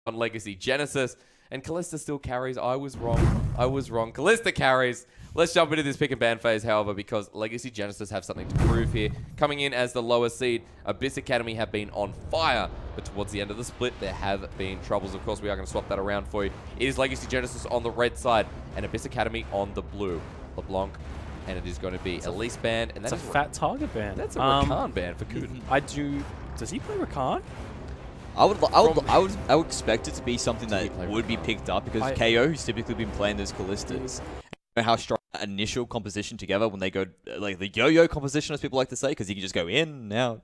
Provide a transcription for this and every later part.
on Legacy Genesis. And Kalista still carries. I was wrong. Kalista carries. Let's jump into this pick and ban phase, however, because Legacy Genesis have something to prove here. Coming in as the lower seed, Abyss Academy have been on fire, but towards the end of the split, there have been troubles. Of course, we are going to swap that around for you. It is Legacy Genesis on the red side and Abyss Academy on the blue. LeBlanc, and it is going to be Elise banned. And that's a fat target ban. That's a Rakan ban for Kuden. Does he play Rakan? I would expect it to be something that would be picked up because KO, who's typically been playing those Kalistas, how strong that initial composition together when they go like the yo-yo composition, as people like to say, because you can just go in, out,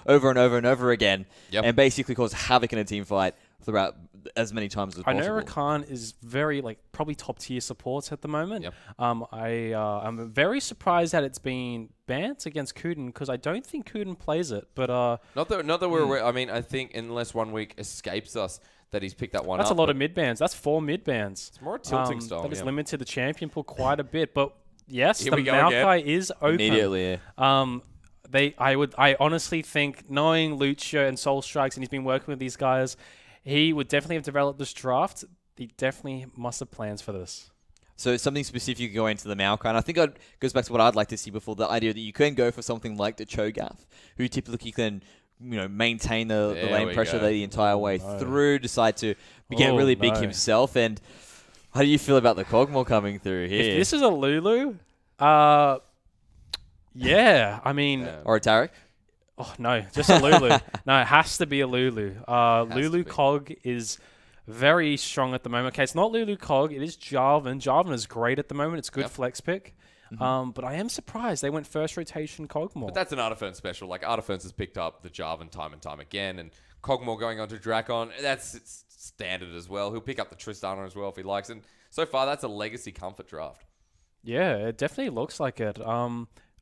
over and over and over again, and basically cause havoc in a team fight throughout as many times as possible. I know Rakan is very probably top tier supports at the moment. I'm very surprised that it's been banned against Kuden because I don't think Kuden plays it. But not that we're aware. I mean, I think unless 1 week escapes us that he's picked that one That's up. a lot of mid bans. That's 4 mid bans. It's more a tilting style. That has limited the champion pool quite a bit. But yes, Here the Maokai is open. Immediately. I honestly think, knowing Lucio and Soul Strikes, and he's been working with these guys, he would definitely have developed this draft. He definitely must have plans for this. So something specific going into the Maokai, and I think it goes back to what I'd like to see before, the idea that you can go for something like the Cho'Gath, who typically can maintain the lane pressure the entire way through, decide to get really big himself. And how do you feel about the Kog'Maw coming through here? If this is a Lulu, yeah, I mean... Or a Taric? Oh, no, just a Lulu. No, it has to be a Lulu. Lulu Cog is very strong at the moment. Okay, it's not Lulu Cog, it is Jarvan. Jarvan is great at the moment. It's good flex pick. But I am surprised they went first rotation Kog'Maw. But that's an Artiferns special. Like, Artiferns has picked up the Jarvan time and time again, and Kog'Maw going on to Drakon, that's standard as well. He'll pick up the Tristana as well if he likes. And so far, that's a legacy comfort draft. Yeah, it definitely looks like it.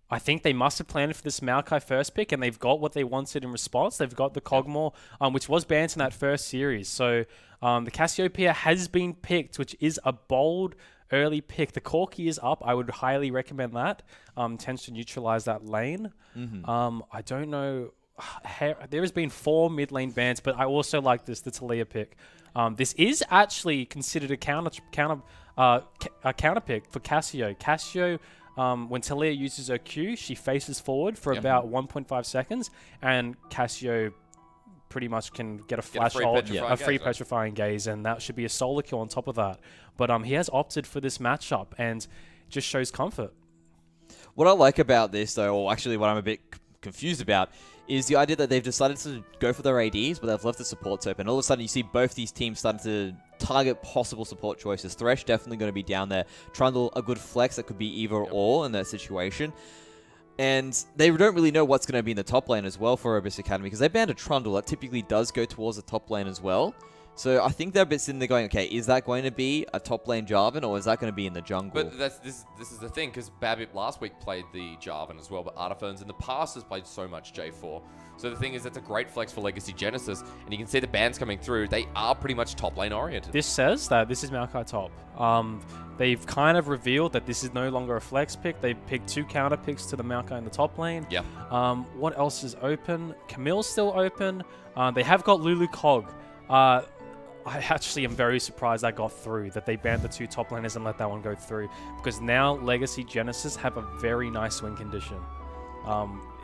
I think they must have planned for this Maokai first pick, and they've got what they wanted in response. They've got the Kog'Maw, which was banned in that first series. So the Cassiopeia has been picked, which is a bold early pick. The Corki is up. I would highly recommend that. Tends to neutralize that lane. I don't know. There has been 4 mid lane bans, but I also like the Talia pick. This is actually considered a counter pick for Cassio. Cassio, when Talia uses her Q, she faces forward for about 1.5 seconds, and Cassio pretty much can get a flash hold, a free petrifying gaze, and that should be a solo kill on top of that. But he has opted for this matchup, and just shows comfort. What I like about this, though, or actually what I'm a bit confused about, is the idea that they've decided to go for their ADs, but they've left the supports open. All of a sudden, you see both these teams starting to target possible support choices. Thresh definitely going to be down there. Trundle, a good flex that could be either or in that situation. And they don't really know what's going to be in the top lane as well for Abyss Academy, because they banned a Trundle that typically does go towards the top lane as well. So I think they're a bit sitting there going, okay, is that going to be a top lane Jarvan, or is that going to be in the jungle? But this is the thing, because Babip last week played the Jarvan as well, but Artiferns in the past has played so much J4. So the thing is, that's a great flex for Legacy Genesis, and you can see the bans coming through. They are pretty much top lane oriented. This says that this is Maokai top. They've kind of revealed that this is no longer a flex pick. They've picked 2 counter picks to the Maokai in the top lane. What else is open? Camille's still open. They have got Lulu Cog. I actually am very surprised that got through, that they banned the 2 top laners and let that one go through, because now Legacy Genesis have a very nice win condition.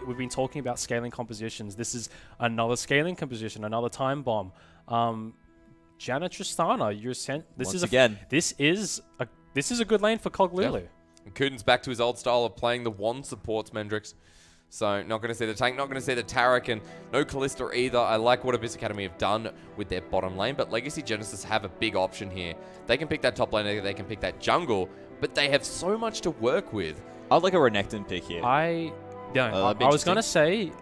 We've been talking about scaling compositions. This is another scaling composition, another time bomb. Janna Tristana, you're sent. This is a good lane for Cog Lulu. And Kuden's back to his old style of playing the wand supports, Mendrix. So not going to see the tank, not going to see the Taric, and no Kalista either. I like what Abyss Academy have done with their bottom lane, but Legacy Genesis have a big option here. They can pick that top lane, they can pick that jungle, but they have so much to work with. I'd like a Renekton pick here. I was going to say,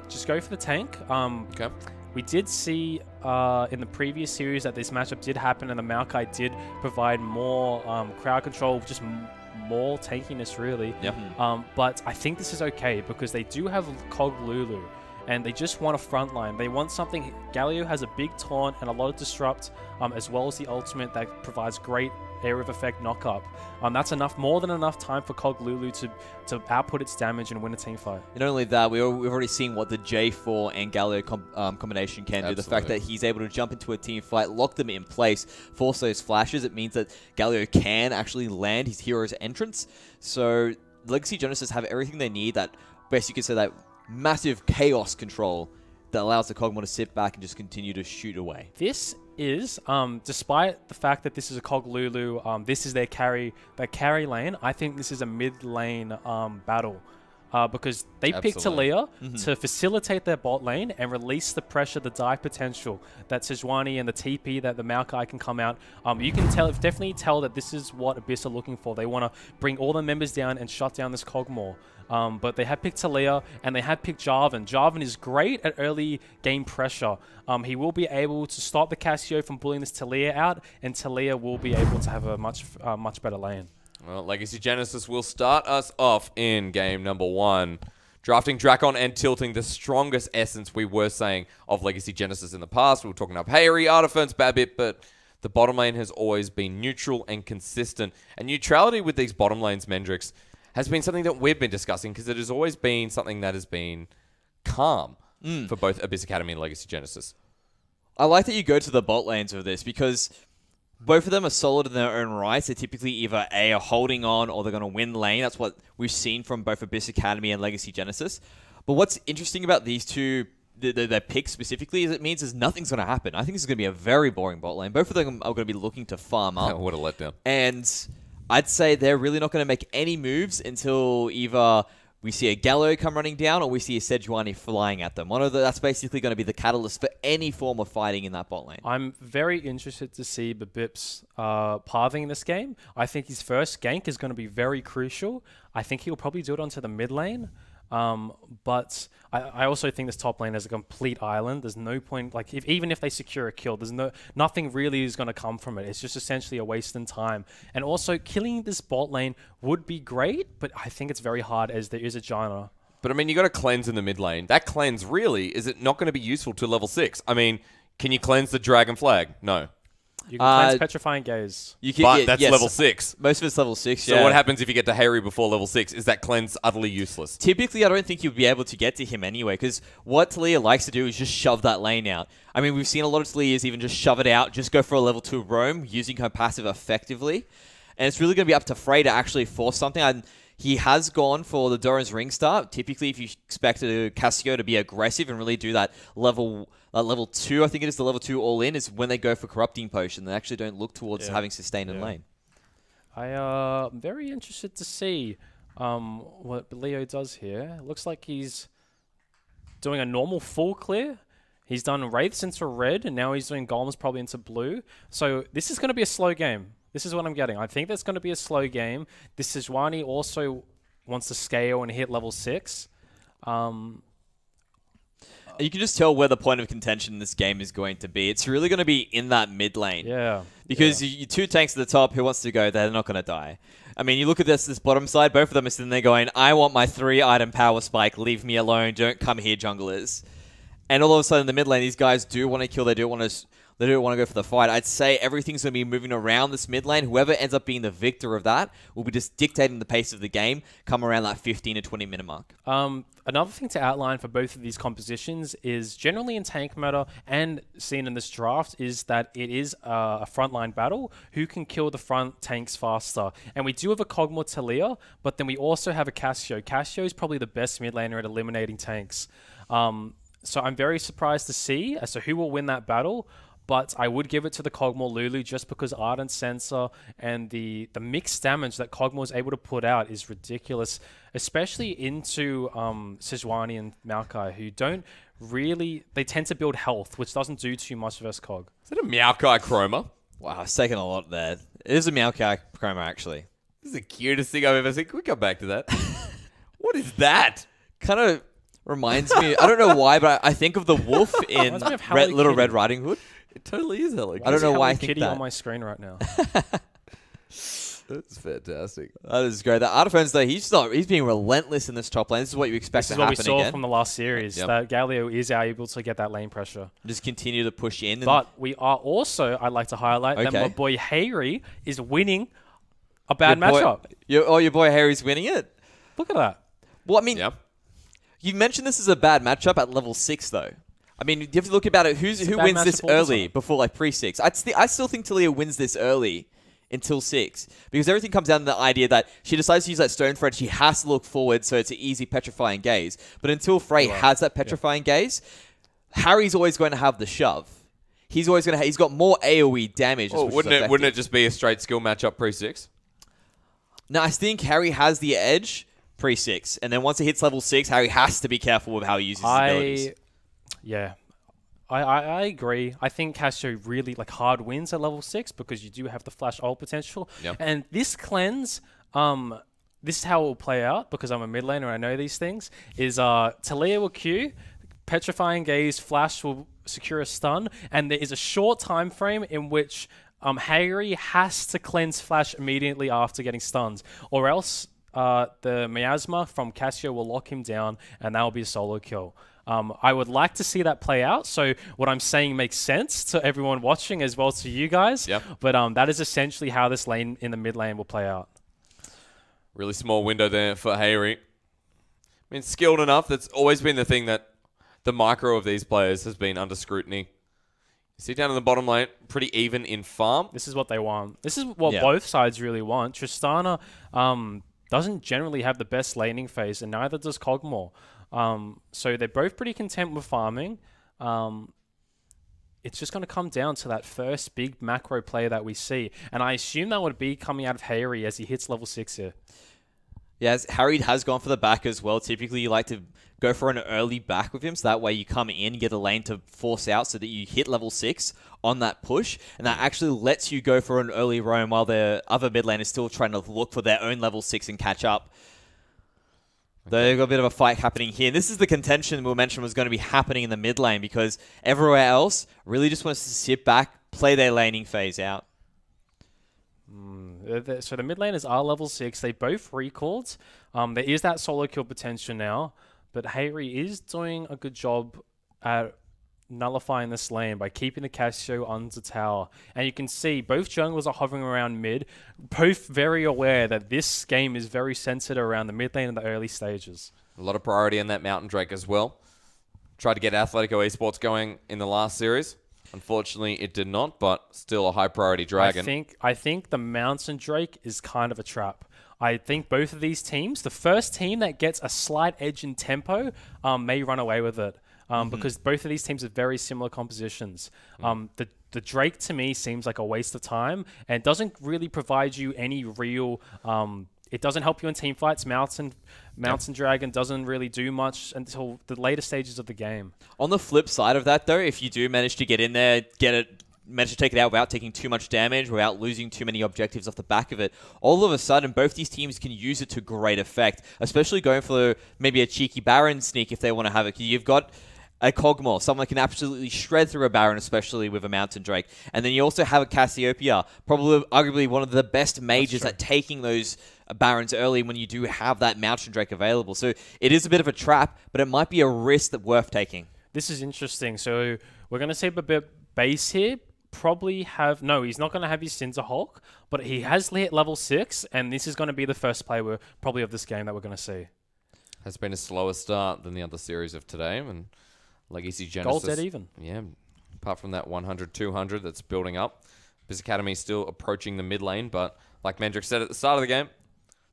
just go for the tank. Okay. We did see in the previous series that this matchup did happen, and the Maokai did provide more crowd control, just more tankiness, really. But I think this is okay, because they do have Cog Lulu, and they just want a front line. They want something. Galio has a big taunt and a lot of disrupt, as well as the ultimate that provides great area of effect knock-up. That's more than enough time for Cog Lulu to output its damage and win a team fight. Not only that, we've already seen what the J4 and Galio combination can do. The fact that he's able to jump into a team fight, lock them in place, force those flashes, it means that Galio can actually land his hero's entrance. So Legacy Genesis have everything they need, that best you could say, that massive chaos control that allows the Kog'Maw to sit back and just continue to shoot away. This is, despite the fact that this is a Cog Lulu, this is their carry lane, I think this is a mid lane battle. Because they picked Taliyah to facilitate their bot lane and release the pressure, the dive potential that Sejuani and the TP that the Maokai can come out. You can definitely tell that this is what Abyss are looking for. They want to bring all the members down and shut down this Kog'Maw. But they had picked Taliyah and they had picked Jarvan. Jarvan is great at early game pressure. He will be able to stop the Cassio from bullying this Taliyah out, and Taliyah will be able to have a much better lane. Well, Legacy Genesis will start us off in game number 1. Drafting Drakon and tilting, the strongest essence we were saying of Legacy Genesis in the past. We were talking up Hayri, Artifer's, Babbitt, but the bottom lane has always been neutral and consistent. And neutrality with these bottom lanes, Mendrix, has been something that we've been discussing, because it has always been something that has been calm for both Abyss Academy and Legacy Genesis. I like that you go to the bot lanes of this, because both of them are solid in their own rights. They're typically either A, are holding on, or they're going to win lane. That's what we've seen from both Abyss Academy and Legacy Genesis. But what's interesting about these two, their picks specifically, is it means nothing's going to happen. I think this is going to be a very boring bot lane. Both of them are going to be looking to farm up. What a letdown. And I'd say they're really not going to make any moves until either we see a Gallo come running down or we see a Sejuani flying at them. That's basically going to be the catalyst for any form of fighting in that bot lane. I'm very interested to see Babip's pathing in this game. I think his first gank is going to be very crucial. I think he'll probably do it onto the mid lane. But I also think this top lane is a complete island. There's no point, like, even if they secure a kill, nothing really is going to come from it. It's just essentially a waste in time. And also, killing this bot lane would be great, but I think it's very hard as there is a Janna. But I mean, you got to cleanse in the mid lane. That cleanse really, is it not going to be useful to level 6? I mean, can you cleanse the Dragon Flag? No. You can cleanse Petrifying Gaze. But that's level 6. Most of it's level 6, So what happens if you get to Hayri before level 6? Is that cleanse utterly useless? Typically, I don't think you'll be able to get to him anyway, because what Taliyah likes to do is just shove that lane out. I mean, we've seen a lot of Taliyahs even just shove it out, just go for a level 2 roam, using her passive effectively. And it's really going to be up to Frey to actually force something. And he has gone for the Doran's Ring start. Typically, if you expect Cassio to be aggressive and really do that level 2, I think it is the level 2 all-in, is when they go for Corrupting Potion. They actually don't look towards having sustain in lane. I'm very interested to see what Leo does here. Looks like he's doing a normal full clear. He's done Wraiths into red, and now he's doing Golems probably into blue. So this is going to be a slow game. This is what I'm getting. I think that's going to be a slow game. This Sejuani also wants to scale and hit level 6. You can just tell where the point of contention in this game is going to be. It's really going to be in that mid lane. Yeah. Because you two tanks at the top, who wants to go there? They're not going to die. I mean, you look at this bottom side, both of them are sitting there going, I want my 3-item power spike, leave me alone, don't come here, junglers. And all of a sudden, in the mid lane, these guys do want to kill, they do want to go for the fight. I'd say everything's going to be moving around this mid lane. Whoever ends up being the victor of that will be just dictating the pace of the game, come around that 15 to 20 minute mark. Another thing to outline for both of these compositions is generally in tank meta and seen in this draft is that it is a frontline battle. Who can kill the front tanks faster? And we do have a Kog'Maw Taliyah, but then we also have a Cassio. Cassio is probably the best mid laner at eliminating tanks. So I'm very surprised to see as to who will win that battle. But I would give it to the Kog'Maw Lulu just because Ardent Sensor and the mixed damage that Kog'Maw is able to put out is ridiculous, especially into Sejuani and Maokai, who don't really... They tend to build health, which doesn't do too much versus Kog. Is that a Maokai Chroma? Wow, it's taken a lot there. It is a Maokai Chroma, actually. This is the cutest thing I've ever seen. Can we come back to that? What is that? Kind of reminds me... I don't know why, but I think of the wolf in Little Red Riding Hood. It totally is Hello Kitty. I don't know why I think think Kitty that. On my screen right now. That's fantastic. That is great. The Artifernes, though, he's being relentless in this top lane. This is what you expect to happen again. This is what we saw from the last series, that Galio is able to get that lane pressure. Just continue to push in. But we are also, I'd like to highlight that my boy Hayri is winning a bad matchup. Your boy Harry's winning it? Look at that. Well, I mean, you mentioned this is a bad matchup at level 6, though. I mean, you have to look about it. Who wins this early before, like, pre-6? I still think Talia wins this early until 6. Because everything comes down to the idea that she decides to use that stone thread. She has to look forward, so it's an easy petrifying gaze. But until Frey has that petrifying gaze, Harry's always going to have the shove. He's always going to. He's got more AoE damage. Oh, wouldn't it just be a straight skill matchup pre-6? No, I think Harry has the edge pre-6. And then once it hits level 6, Harry has to be careful with how he uses his abilities. Yeah. I agree. I think Casio really hard wins at level 6 because you do have the flash ult potential. Yep. And this cleanse, this is how it will play out because I'm a mid laner and I know these things, is Talia will Q, Petrifying Gaze, Flash will secure a stun, and there is a short time frame in which Harry has to cleanse Flash immediately after getting stunned, or else the Miasma from Casio will lock him down, and that will be a solo kill. I would like to see that play out, so what I'm saying makes sense to everyone watching as well as to you guys, but that is essentially how this lane in the mid lane will play out. Really small window there for Hayri. I mean, skilled enough. That's always been the thing that the micro of these players has been under scrutiny. You see down in the bottom lane, pretty even in farm. This is what they want. This is what both sides really want. Tristana doesn't generally have the best laning phase, and neither does Kog'Maw. So they're both pretty content with farming. It's just going to come down to that first big macro play that we see. And I assume that would be coming out of Hayri as he hits level 6 here. Yeah, Harry has gone for the back as well. Typically, you like to go for an early back with him, so that way you come in, get a lane to force out so that you hit level 6 on that push, and that actually lets you go for an early roam while the other mid lane is still trying to look for their own level 6 and catch up. They've got a bit of a fight happening here. And this is the contention we mentioned was going to be happening in the mid lane because everywhere else really just wants to sit back, play their laning phase out. So the mid laners are level 6. They both recalled. There is that solo kill potential now, but Hayri is doing a good job at nullifying this lane by keeping the Casio under tower. And you can see both junglers are hovering around mid, both very aware that this game is very centered around the mid lane in the early stages. A lot of priority on that Mountain Drake as well. Tried to get Athletico Esports going in the last series. Unfortunately, it did not, but still a high-priority dragon. I think the Mountain Drake is kind of a trap. I think both of these teams, the first team that gets a slight edge in tempo may run away with it because both of these teams have very similar compositions. The Drake, to me, seems like a waste of time and doesn't really provide you any real... it doesn't help you in team fights. Mountain Dragon doesn't really do much until the later stages of the game. On the flip side of that, though, if you do manage to get in there, manage to take it out without taking too much damage, without losing too many objectives off the back of it, all of a sudden, both these teams can use it to great effect, especially going for maybe a cheeky Baron sneak if they want to have it. You've got a Kog'Maw, someone that can absolutely shred through a Baron, especially with a Mountain Drake. And then you also have a Cassiopeia, probably arguably one of the best mages at taking those Barons early when you do have that Mountain Drake available. So it is a bit of a trap, but it might be a risk that's worth taking. This is interesting. So we're going to see a bit base here. Probably have... No, he's not going to have his Cinder Hulk, but he has hit level 6, and this is going to be the first play probably of this game that we're going to see. Has been a slower start than the other series of today, and Legacy Genesis... Gold dead even. Yeah, apart from that 100, 200 that's building up. Biz Academy still approaching the mid lane, but like Mendrick said at the start of the game,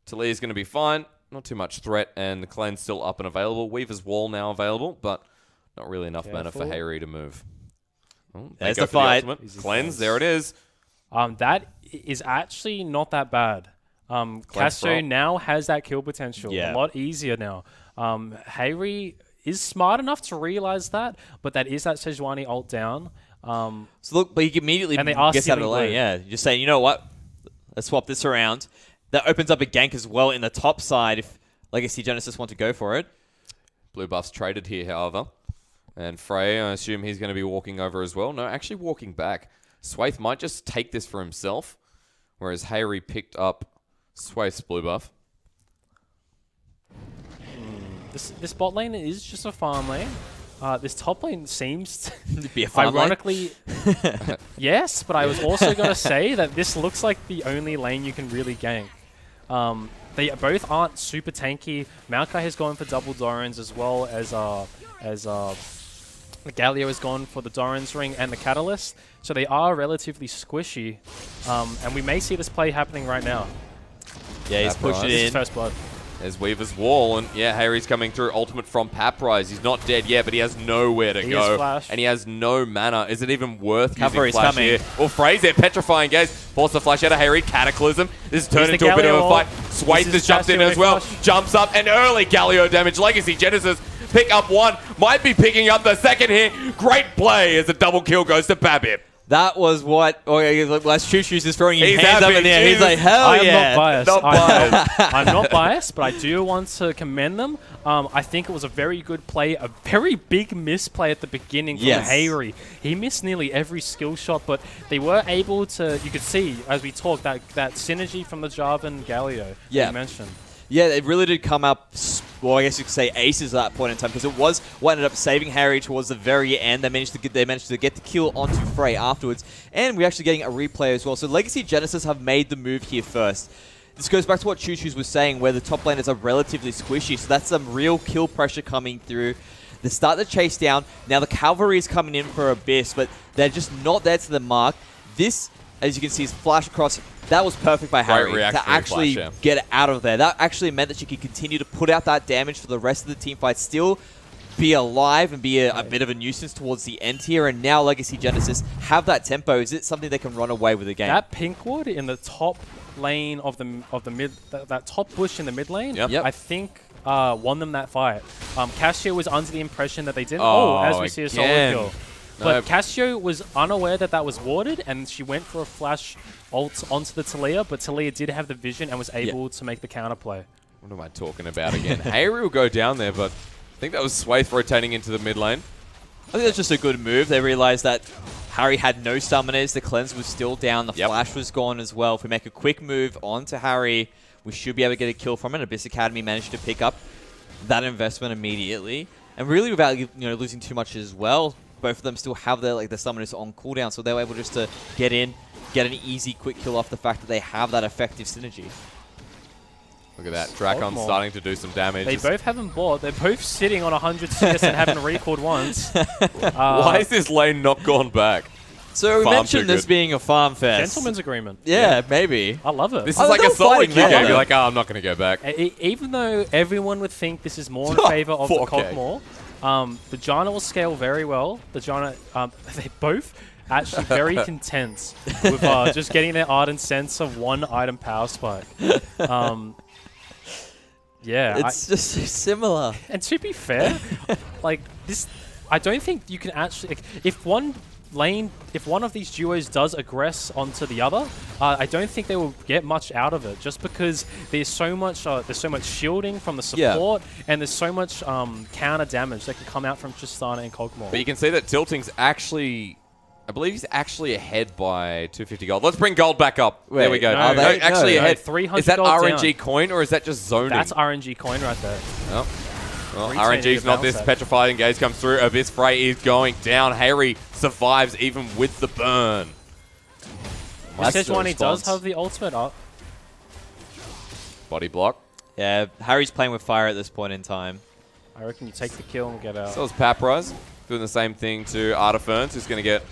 Talia's going to be fine. Not too much threat, and the cleanse still up and available. Weaver's Wall now available, but not really enough mana for Hayri to move. Oh, there's the fight. Cleanse, there it is. That is actually not that bad. Castro now has that kill potential. A lot easier now. Hayri is smart enough to realize that, but that is that Sejuani ult down. So look, but he immediately gets out of the lane. Yeah, you're saying, you know what? Let's swap this around. That opens up a gank as well in the top side if Legacy Genesis want to go for it. Blue buff's traded here, however. And Frey, I assume he's going to be walking over as well. No, actually walking back. Swaith might just take this for himself. whereas Hayri picked up Swaith's blue buff. This bot lane is just a farm lane. This top lane seems to be a farm ironically, yes, but I was also going to say that this looks like the only lane you can really gank. They both aren't super tanky. Maokai has gone for double Dorans as well as Galio has gone for the Doran's ring and the Catalyst. So they are relatively squishy, and we may see this play happening right now. Yeah, he's pushing This in. is first blood. There's Weaver's Wall, and yeah, Hayri's coming through. Ultimate from Paprise. He's not dead yet, but he has nowhere to go. Flash. And he has no mana. Is it even worth Cavalry's using Flash coming. here? Well, Fraser, Petrifying Gaze. Force the Flash out of Hayri. Cataclysm. This has turned into a bit of a fight. Swaith has jumped in as well. Jumps up, and early Galio damage. Legacy Genesis pick up one. Might be picking up the second here. Great play as a double kill goes to Babip. That was what... Oh, Last Choo Choo's is throwing his hands happy. up in the air. He's like, hell I am yeah. not biased. Not biased. I'm not biased, but I do want to commend them. I think it was a very good play, a very big misplay at the beginning from Hayri. He missed nearly every skill shot, but they were able to, you could see, as we talked, that synergy from the Jarvan and Galio that you mentioned. Yeah, it really did come up, well, I guess you could say aces at that point in time, because it was what ended up saving Hayri towards the very end. They managed to get the kill onto Frey afterwards, and we're actually getting a replay as well. So Legacy Genesis have made the move here first. This goes back to what Choo Choo's was saying, where the top laners are relatively squishy, so that's some real kill pressure coming through. They start the chase down. Now the cavalry is coming in for Abyss, but they're just not there to the mark. This, as you can see, is flash across. That was perfect by Hayri to actually get it out of there. That actually meant that she could continue to put out that damage for the rest of the team fight, still be alive and be a bit of a nuisance towards the end here. And now Legacy Genesis have that tempo. Is it something they can run away with the game? That Pinkwood in the top lane of the mid, that top bush in the mid lane, I think won them that fight. Cassio was under the impression that they didn't. As we see a solo kill. But Cassio was unaware that that was warded, and she went for a flash ult onto the Taliyah, but Taliyah did have the vision and was able to make the counterplay. What am I talking about again? Hayri will go down there, but I think that was Swaith rotating into the mid lane. I think that's just a good move. They realized that Hayri had no summoners. The cleanse was still down. The flash was gone as well. If we make a quick move onto Hayri, we should be able to get a kill from it. Abyss Academy managed to pick up that investment immediately. And really without losing too much as well, both of them still have their summoners on cooldown, so they were able just to get in, get an easy, quick kill off the fact that they have that effective synergy. Look at that. Dracon's starting to do some damage. They both haven't bought. They're both sitting on 100 CS and haven't recalled once. Why is this lane not gone back? So we mentioned this being a farm fest. Gentleman's agreement. Yeah, maybe. I love it. This is like a solo queue game. You're like, oh, I'm not going to go back. Even though everyone would think this is more in favor of the Cogmore, the Janna will scale very well. The Janna, they both actually very content with just getting their Ardent Sense of one item power spike. Yeah. It's just so similar. And to be fair, like this, I don't think you can actually, if one of these duos does aggress onto the other, I don't think they will get much out of it, just because there's so much shielding from the support, and there's so much counter damage that can come out from Tristana and Cogmore. But you can see that Tilting's actually, I believe he's actually ahead by 250 gold. Let's bring gold back up. There we go. No, actually ahead. 300 is that gold RNG down. coin or is that just zoning? That's RNG coin right there. Oh. Well, RNG's not this. Petrifying Gaze comes through. Abyss Frey is going down. Hayri survives even with the burn. Sejuani does have the ultimate up. Body block. Yeah, Harry's playing with fire at this point in time. I reckon you take the kill and get out. So is Paprise doing the same thing to Artiferns, who's going to get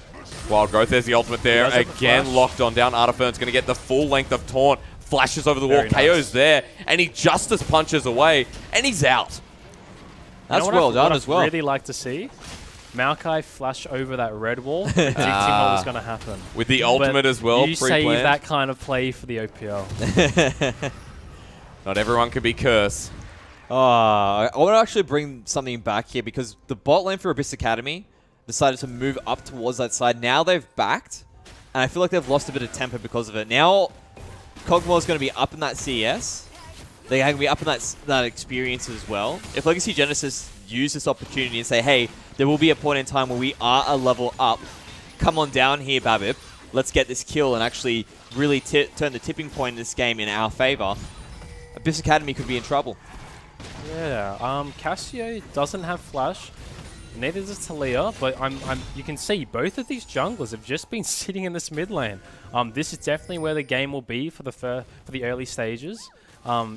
Wild Growth. There's the ultimate there. Again, locked on down. Artiferns going to get the full length of taunt. Flashes over the wall. KO's there. And he Justice punches away. And he's out. That's well done as well. I'd really like to see Maokai flash over that red wall, predicting what was going to happen. With the ultimate as well, you save that kind of play for the OPL. Not everyone can be Curse. I want to actually bring something back here, because the bot lane for Abyss Academy decided to move up towards that side. Now they've backed, and I feel like they've lost a bit of tempo because of it. Now Cogmore's going to be up in that CS. They're going to be up in that experience as well. If Legacy Genesis use this opportunity and say, hey, there will be a point in time where we are a level up. Come on down here, Babip. let's get this kill and actually really turn the tipping point in this game in our favor, Abyss Academy could be in trouble. Yeah, Cassio doesn't have flash. Neither does Talia, but you can see both of these junglers have just been sitting in this mid lane. This is definitely where the game will be for the early stages.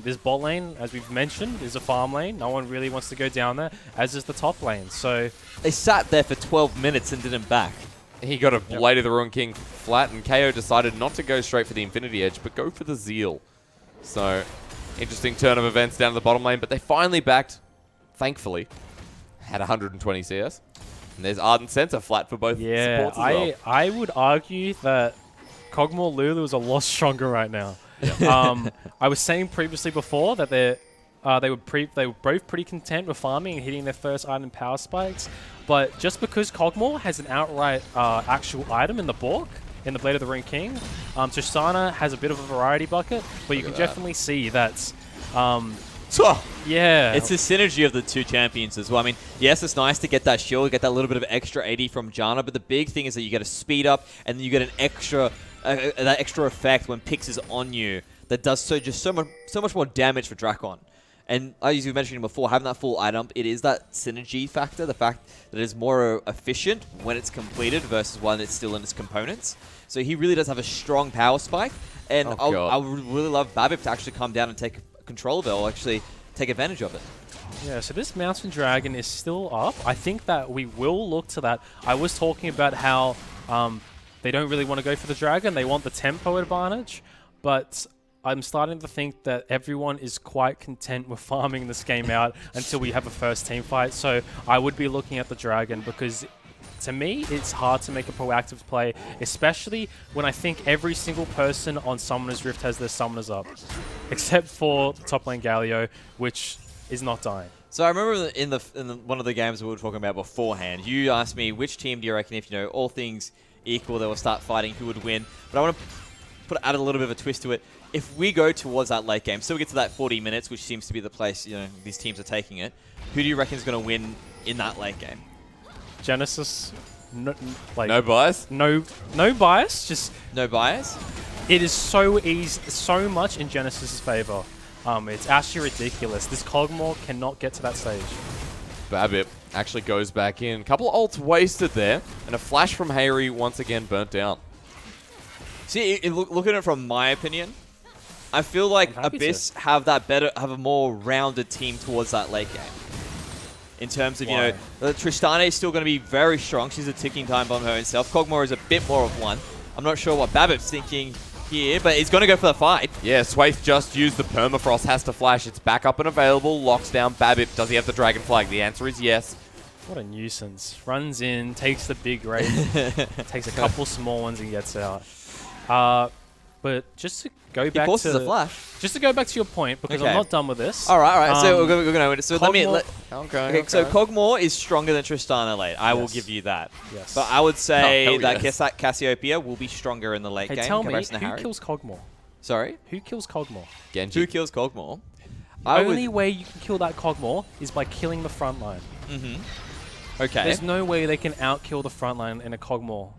This bot lane, as we've mentioned, is a farm lane. No one really wants to go down there, as is the top lane. So they sat there for 12 minutes and didn't back. He got a Blade of the Ruined King flat, and KO decided not to go straight for the Infinity Edge, but go for the Zeal. So, interesting turn of events down to the bottom lane, but they finally backed, thankfully, had 120 CS. And there's Ardent Center flat for both supports as well. I would argue that Kog'Maw Lulu is a lot stronger right now. I was saying previously before that they were both pretty content with farming and hitting their first item power spikes, but just because Kog'Maw has an outright actual item in the book, in the Blade of the Ruined King, Tristana has a bit of a variety bucket, but you can definitely see that. Yeah, it's the synergy of the two champions as well. I mean, yes, it's nice to get that shield, get that little bit of extra AD from Janna, but the big thing is that you get a speed up and then you get an extra that extra effect when Pix is on you that does so much more damage for Drakon. And as you mentioned before, having that full item, it is that synergy factor, the fact that it's more efficient when it's completed versus when it's still in its components. So he really does have a strong power spike, and I would really love Babip to actually come down and take control of it, or actually take advantage of it. Yeah, so this Mountain Dragon is still up. I think that we will look to that. I was talking about how they don't really want to go for the Dragon. They want the tempo advantage, but I'm starting to think that everyone is quite content with farming this game out until we have a first team fight. So I would be looking at the Dragon because, to me, it's hard to make a proactive play, especially when I think every single person on Summoner's Rift has their Summoners up, except for the top lane Galio, which is not dying. So I remember in one of the games we were talking about beforehand, you asked me which team do you reckon, if all things equal, they will start fighting, who would win. But I want to add a little bit of a twist to it. If we go towards that late game, still get to that 40 minutes, which seems to be the place these teams are taking it, who do you reckon is going to win in that late game? Genesis, no bias? No bias, just... No bias? It is so easy, so much in Genesis' favor. It's actually ridiculous. This Kog'Maw cannot get to that stage. Babip actually goes back in. A couple of ults wasted there, and a flash from Hayri once again burnt down. See, look at it from my opinion. I feel like Abyss have a more rounded team towards that late game. In terms of, Tristana is still going to be very strong. She's a ticking time bomb herself. Kog'Maw is a bit more of one. I'm not sure what Babip's thinking here, but he's going to go for the fight. Yeah, Swaith just used the permafrost, has to flash. It's back up and available, locks down Babip. Does he have the Dragon Flag? The answer is yes. What a nuisance. Runs in, takes the big raid, takes a couple small ones and gets out. But just to go back to the flash. Just to go back to your point, because I'm not done with this. All right. So we're going to. So So Kog'Maw is stronger than Tristana late. I will give you that. Yes. But I would say that Cassiopeia will be stronger in the late game. Tell me, who kills Kog'Maw? Sorry? Who kills Kog'Maw? Genji. Who kills Kog'Maw? The only way you can kill that Kog'Maw is by killing the front line. Okay. There's no way they can outkill the front line in a Kog'Maw.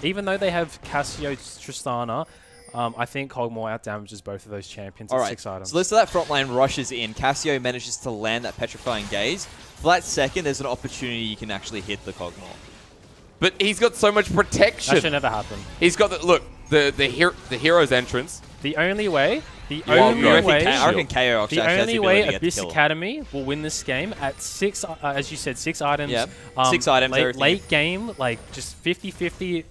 Even though they have Cassio Tristana, I think Kog'Maw outdamages both of those champions at 6 items. So let's say that front line rushes in. Cassio manages to land that Petrifying Gaze. For that second, there's an opportunity you can actually hit the Kog'Maw. But he's got so much protection. That should never happen. He's got the hero's entrance. The only way I reckon KO the only way Abyss Academy will win this game at 6, as you said, 6 items. Yep. 6 items. Late game, like just 50-50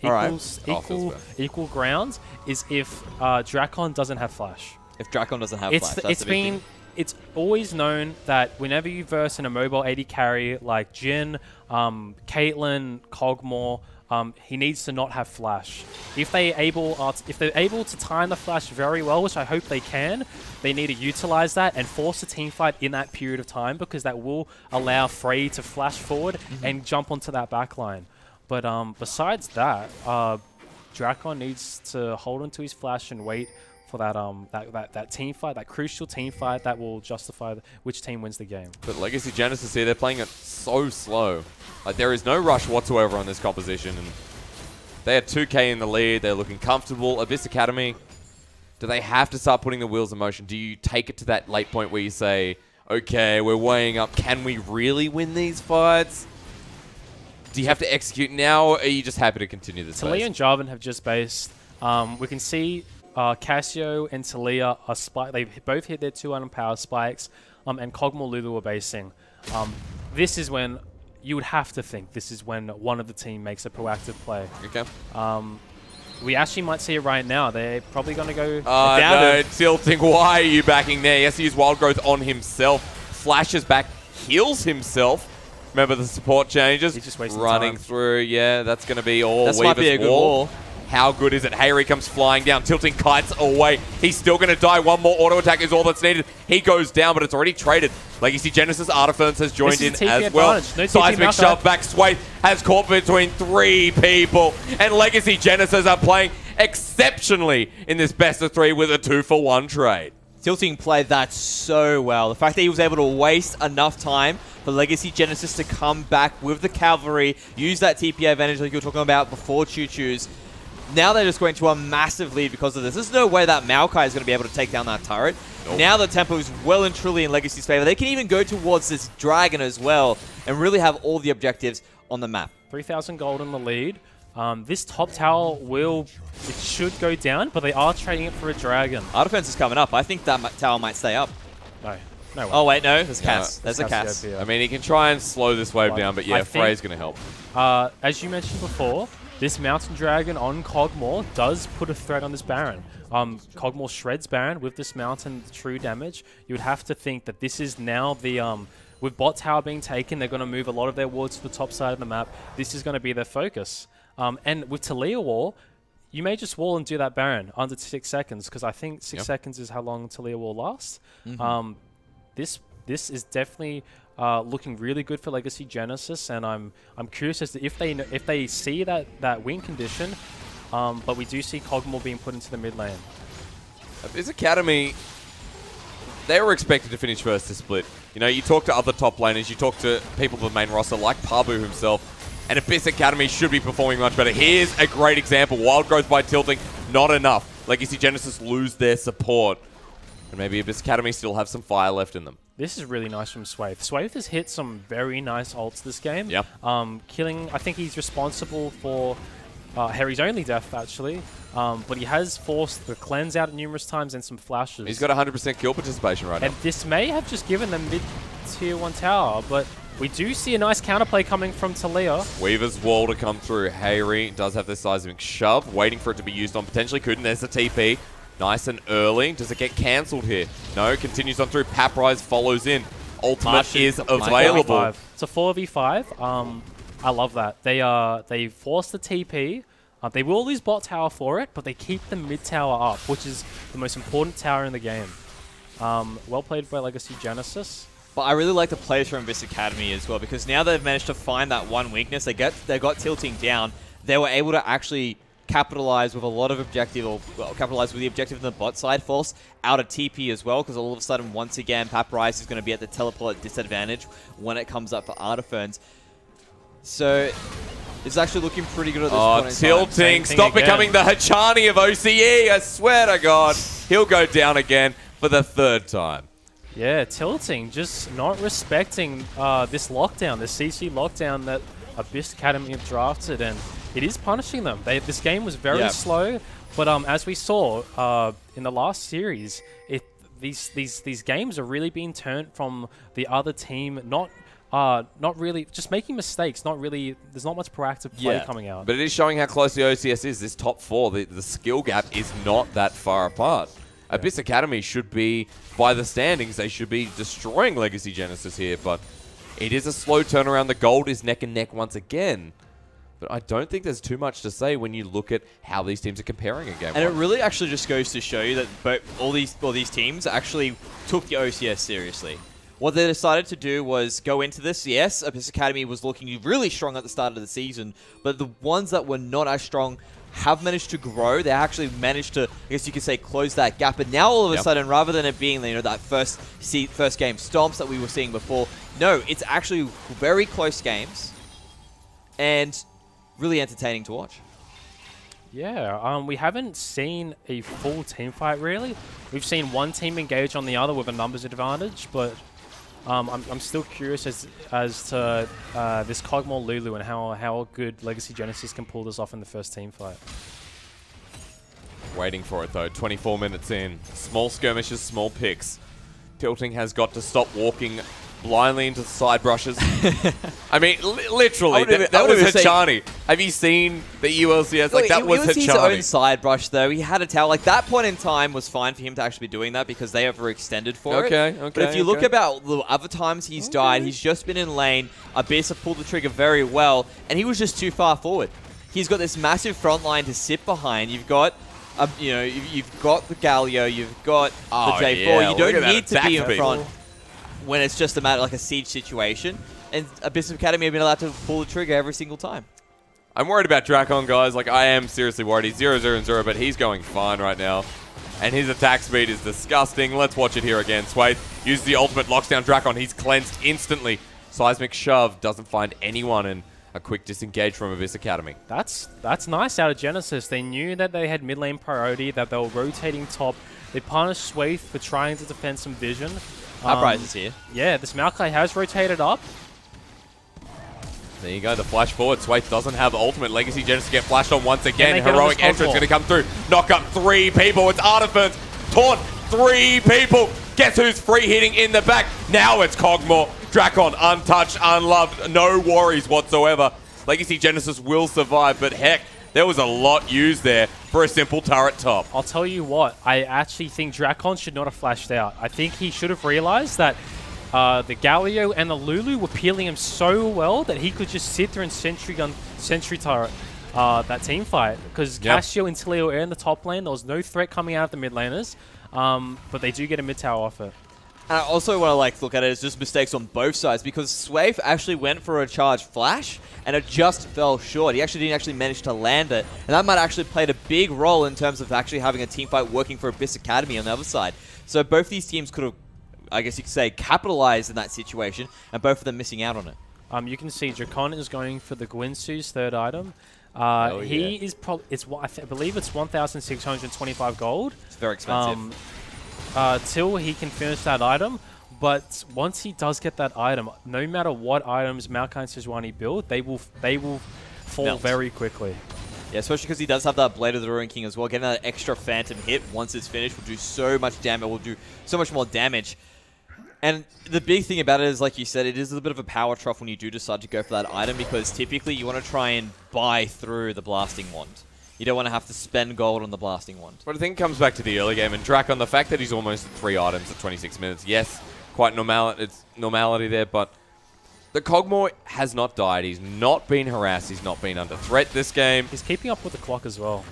equal grounds, is if Drakon doesn't have flash. If Drakon doesn't have flash, it's always known that whenever you verse an immobile AD carry like Jhin, Caitlyn, Kog'Maw, he needs to not have flash. If they're able to time the flash very well, which I hope they can, they need to utilize that and force a team fight in that period of time, because that will allow Frey to flash forward and jump onto that backline. But besides that, Drakon needs to hold onto his flash and wait for that team fight, that crucial team fight that will justify which team wins the game. But Legacy Genesis here, they're playing it so slow. Like, there is no rush whatsoever on this composition, and They are 2K in the lead. They're looking comfortable. Abyss Academy, do they have to start putting the wheels in motion? Do you take it to that late point where you say, okay, we're weighing up, can we really win these fights? Do you have to execute now, or are you just happy to continue this Talia phase? and Jarvan have just based. We can see Casio and Talia are they both hit their 2 power spikes, and Kog'Maw Lulu are basing. This is when you would have to think this is when one of the team makes a proactive play. Okay. We actually might see it right now. They're probably going to go down. No, Tilting, why are you backing there? He has to use Wild Growth on himself. Flashes back, heals himself. Remember the support changes? He's just wasting running time. through. Yeah, that's going to be all This might be a Weaver's good wall. How good is it? Hayri comes flying down. Tilting kites away. He's still going to die. One more auto attack is all that's needed. He goes down, but it's already traded. Legacy Genesis Artiferns has joined in as well. No Seismic shove back. Sway has caught between 3 people. And Legacy Genesis are playing exceptionally in this best of 3 with a 2-for-1 trade. Tilting played that so well. The fact that he was able to waste enough time for Legacy Genesis to come back with the cavalry, use that TP advantage like you were talking about before Choo Choo's. Now they're just going to a massive lead because of this. There's no way that Maokai is going to be able to take down that turret. Nope. Now the tempo is well and truly in Legacy's favor. They can even go towards this dragon as well and really have all the objectives on the map. 3,000 gold in the lead. This top tower it should go down, but they are trading it for a dragon. Our defense is coming up. I think that tower might stay up. No. No way. Oh, wait, no. There's Cass. There's a Cass. I mean, he can try and slow this wave down, but yeah, Frey's going to help. As you mentioned before, this Mountain Dragon on Kog'Maw does put a threat on this Baron. Kog'Maw shreds Baron with this Mountain true damage. You would have to think that this is now the... with bot tower being taken, they're going to move a lot of their wards to the top side of the map. This is going to be their focus. And with Talia wall, you may just wall and do that Baron under 6 seconds, because I think 6 seconds is how long Talia wall lasts. Mm-hmm. This is definitely looking really good for Legacy Genesis, and I'm curious as to if they see that win condition, but we do see Kog'Maw being put into the mid lane. This Academy, they were expected to finish first to split. You know, you talk to other top laners, you talk to people of the main roster like Pabu himself, and Abyss Academy should be performing much better. Here's a great example. Wild Growth by Tilting, not enough. Legacy Genesis lose their support. And maybe Abyss Academy still have some fire left in them. This is really nice from Swathe. Swathe has hit some very nice ults this game. Yep. Killing, I think he's responsible for Harry's only death, actually. But he has forced the cleanse out numerous times and some flashes. He's got 100% kill participation right now. And this may have just given them mid-tier 1 tower, but we do see a nice counterplay coming from Talia. Weaver's wall to come through. Hayri does have this seismic shove, waiting for it to be used on potentially Kuden. There's the TP. Nice and early. Does it get cancelled here? No, continues on through. Paprise follows in. Ultimate is available. It's a 4v5. I love that. They force the TP. They will lose bot tower for it, but they keep the mid tower up, which is the most important tower in the game. Well played by Legacy Genesis. But I really like the players from Abyss Academy as well, because now they've managed to find that one weakness. They got Tilting down. They were able to actually capitalize with a lot of objective, or capitalize with the objective on the bot side, force out a TP as well, because all of a sudden, once again, Paprise is going to be at the teleport disadvantage when it comes up for Artiferns. So it's actually looking pretty good at this point in time. Tilting, stop becoming the Hachani of OCE, I swear to God. He'll go down again for the 3rd time. Yeah, Tilting just not respecting this lockdown, this CC lockdown that Abyss Academy have drafted, and it is punishing them. This game was very slow, but as we saw in the last series, these games are really being turned from the other team, not really just making mistakes. Not really. There's not much proactive play coming out. But it is showing how close the OCS is. This top 4, the skill gap is not that far apart. Abyss Academy should be, by the standings, they should be destroying Legacy Genesis here, but it is a slow turnaround. The gold is neck and neck once again. But I don't think there's too much to say when you look at how these teams are comparing a game. And it really actually just goes to show you that all these teams actually took the OCS seriously. What they decided to do was go into this. Yes, Abyss Academy was looking really strong at the start of the season, but the ones that were not as strong have managed to grow. They actually managed to, I guess you could say, close that gap. But now all of a sudden, rather than it being, that first game stomps that we were seeing before, no, it's actually very close games and really entertaining to watch. Yeah, we haven't seen a full team fight, really. We've seen one team engage on the other with a numbers advantage, but I'm still curious as to this Kog'Maw Lulu and how good Legacy Genesis can pull this off in the first team fight. Waiting for it, though. 24 minutes in. Small skirmishes, small picks. Tilting has got to stop walking blindly into the side brushes. I mean, literally, that was Hachani. Have you seen the ULCS? Like, that was Hachani. It was his own side brush, though. He had a towel. Like, that point in time was fine for him to actually be doing that because they overextended for it. Okay. But if you look about the other times he's died, he's just been in lane. Abyss have pulled the trigger very well, and he was just too far forward. He's got this massive front line to sit behind. You've got... you've got the Galio, you've got the J4. Yeah, you don't need to be in front when it's just a matter like a siege situation. And Abyss Academy have been allowed to pull the trigger every single time. I'm worried about Drakon, guys. Like, I am seriously worried. He's 0-0-0, but he's going fine right now. And his attack speed is disgusting. Let's watch it here again. Swathe uses the ultimate, locks down Drakon. He's cleansed instantly. Seismic Shove doesn't find anyone, and a quick disengage from Abyss Academy. That's nice out of Genesis. They knew that they had mid lane priority, that they were rotating top. They punished Swathe for trying to defend some vision. Uprise is here. Yeah, this Maokai has rotated up. There you go, the flash forward. Swathe doesn't have ultimate. Legacy Genesis get flashed on once again. Heroic entrance going to come through. Knock up 3 people. It's Artifice. Taunt 3 people. Guess who's free hitting in the back? Now it's Kog'Maw. Drakon, untouched, unloved, no worries whatsoever. Legacy Genesis will survive, but heck, there was a lot used there for a simple turret top. I'll tell you what, I actually think Drakon should not have flashed out. I think he should have realized that the Galio and the Lulu were peeling him so well that he could just sit there and sentry turret that team fight. Because Cassio and Taliyah are in the top lane. There was no threat coming out of the mid laners, but they do get a mid tower off it. And also what I like to look at it is just mistakes on both sides, because Swathe actually went for a charge flash and it just fell short. He actually didn't manage to land it, and that might actually played a big role in terms of actually having a team fight working for Abyss Academy on the other side. So both these teams could have, I guess you could say, capitalized in that situation, and both of them missing out on it. You can see Drakon is going for the Gwynsu's third item. He is probably, I believe it's 1,625 gold. It's very expensive. Till he can finish that item. But once he does get that item, no matter what items Maokai and Sejuani build, they will fall very quickly. Yeah, especially because he does have that Blade of the Ruin King as well. Getting that extra Phantom hit once it's finished will do so much damage. Will do so much more damage. And the big thing about it is, like you said, it is a bit of a power trough when you do decide to go for that item, because typically you want to try and buy through the Blasting Wand. You don't want to have to spend gold on the Blasting Wand. But I think it comes back to the early game, and Drakon, the fact that he's almost at 3 items at 26 minutes, yes, quite it's normality there, but the Kog'Maw has not died. He's not been harassed. He's not been under threat this game. He's keeping up with the clock as well.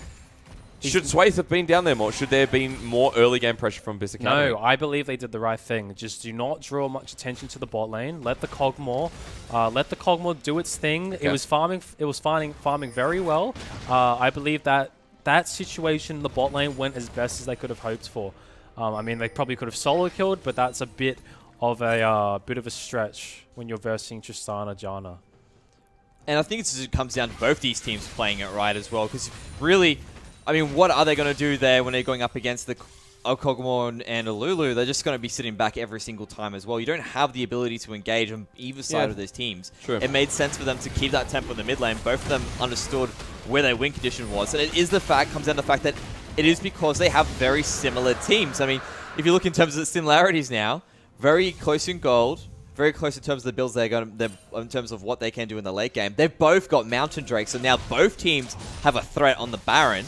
Should Swathe have been down there more? Should there have been more early game pressure from Abyss Academy? No, I believe they did the right thing. Just do not draw much attention to the bot lane. Let the Kog'Maw do its thing. Okay. It was farming very well. I believe that situation, the bot lane went as best as they could have hoped for. I mean, they probably could have solo killed, but that's a bit of a stretch when you're versing Tristana, Janna. And I think it comes down to both these teams playing it right as well, because really, I mean, what are they going to do there when they're going up against the Kog'Maw and a Lulu? They're just going to be sitting back every single time as well. You don't have the ability to engage on either side of those teams. True. It made sense for them to keep that tempo in the mid lane. Both of them understood where their win condition was. And it is comes down to the fact that it is because they have very similar teams. I mean, if you look in terms of the similarities now, very close in gold, very close in terms of the builds in terms of what they can do in the late game. They've both got Mountain Drake, so now both teams have a threat on the Baron.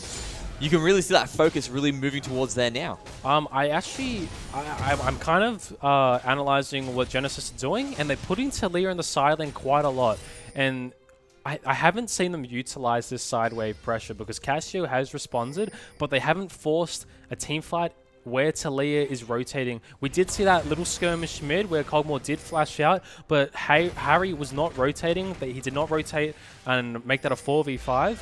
You can really see that focus really moving towards there now. I'm kind of analyzing what Genesis is doing, and they're putting Taliyah in the side lane quite a lot. And I haven't seen them utilize this side wave pressure, because Cassio has responded, but they haven't forced a team fight where Taliyah is rotating. We did see that little skirmish mid where Kog'Maw did flash out, but Harry was not rotating. He did not rotate and make that a 4v5.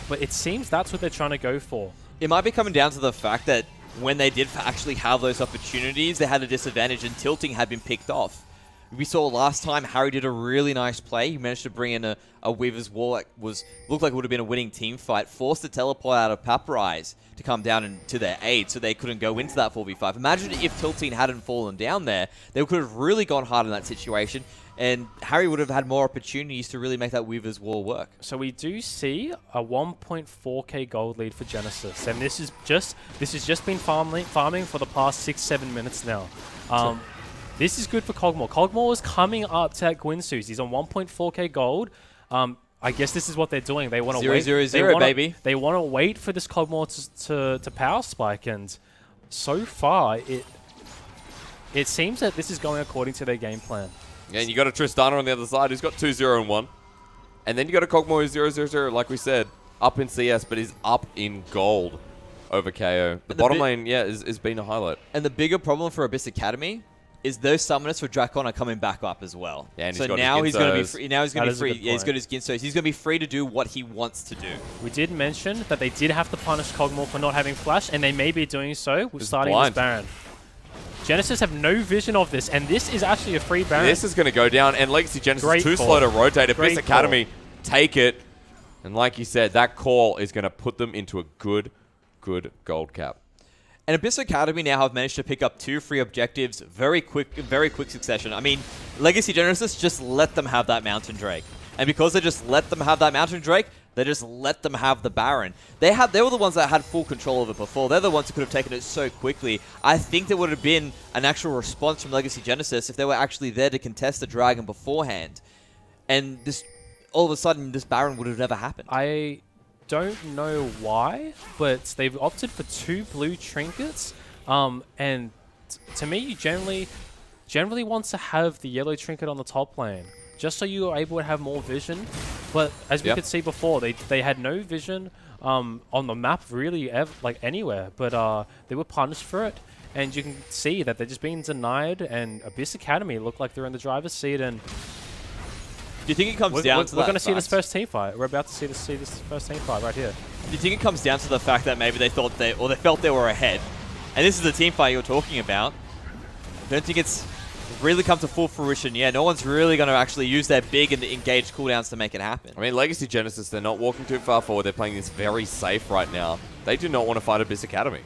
But it seems that's what they're trying to go for. It might be coming down to the fact that when they did actually have those opportunities, they had a disadvantage and tilting had been picked off. We saw last time Harry did a really nice play. He managed to bring in a Weaver's Wall that looked like it would have been a winning team fight, forced the teleport out of Paparize to come down to their aid so they couldn't go into that 4v5. Imagine if Tiltine hadn't fallen down there. They could have really gone hard in that situation, and Harry would have had more opportunities to really make that Weaver's Wall work. So we do see a 1.4k gold lead for Genesis, and this has just been farming for the past 6-7 minutes now. This is good for Kog'Maw. Kog'Maw is coming up to that Gwynsu's. He's on 1.4k gold. I guess this is what they're doing. They want to wait. 0-0-0, baby. They want to wait for this Kog'Maw to power spike, and so far it seems that this is going according to their game plan. Yeah, and you got a Tristana on the other side who's got 2-0-1. And then you got a Kog'Maw who's 0-0-0, like we said, up in CS, but is up in gold over KO. The bottom lane, yeah, is being a highlight. And the bigger problem for Abyss Academy is those summoners for Drakon are coming back up as well. Yeah, and so now he's going to be free. Now he's going to be free. Yeah, he's got his Ginsos. He's going to be free to do what he wants to do. We did mention that they did have to punish Kog'Maw for not having flash, and they may be doing so with starting blind. this Baron. Genesis have no vision of this, and this is actually a free Baron. This is going to go down, and Legacy Genesis too slow to rotate. Abyss Academy take it, and like you said, that call is going to put them into a good gold cap. And Abyss Academy now have managed to pick up 2 free objectives very quick succession. I mean, Legacy Genesis just let them have that Mountain Drake. And because they just let them have that Mountain Drake, they just let them have the Baron. They were the ones that had full control of it before. They're the ones who could have taken it so quickly. I think there would have been an actual response from Legacy Genesis if they were actually there to contest the Dragon beforehand. And all of a sudden, this Baron would have never happened. I don't know why, but they've opted for 2 blue trinkets, and to me, you generally want to have the yellow trinket on the top lane, just so you are able to have more vision. But as we could see before, they had no vision on the map really anywhere, but they were punished for it, and you can see that they're just being denied, and Abyss Academy look like they're in the driver's seat. And do you think it comes down to we're going to see this first team fight. We're about to see this first team fight right here. Do you think it comes down to the fact that maybe they felt they were ahead, and this is the team fight you're talking about? I don't think it's really come to full fruition yet. No one's really going to actually use their big and engaged cooldowns to make it happen. I mean, Legacy Genesis, they're not walking too far forward. They're playing this very safe right now. They do not want to fight Abyss Academy.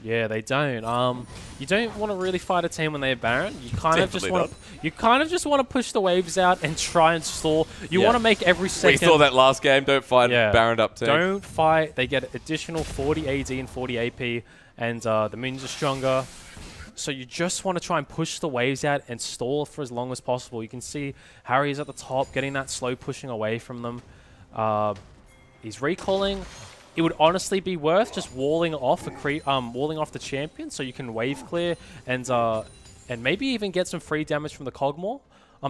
Yeah, they don't. You don't want to really fight a team when they're Baron. You kind of just want to push the waves out and try and stall. You want to make every second. We saw that last game. Don't fight Baron up team. Don't fight. They get additional 40 AD and 40 AP, and the minions are stronger. So you just want to try and push the waves out and stall for as long as possible. You can see Harry is at the top, getting that slow pushing away from them. He's recalling. It would honestly be worth just walling off the champion so you can wave clear and maybe even get some free damage from the Kog'Maw.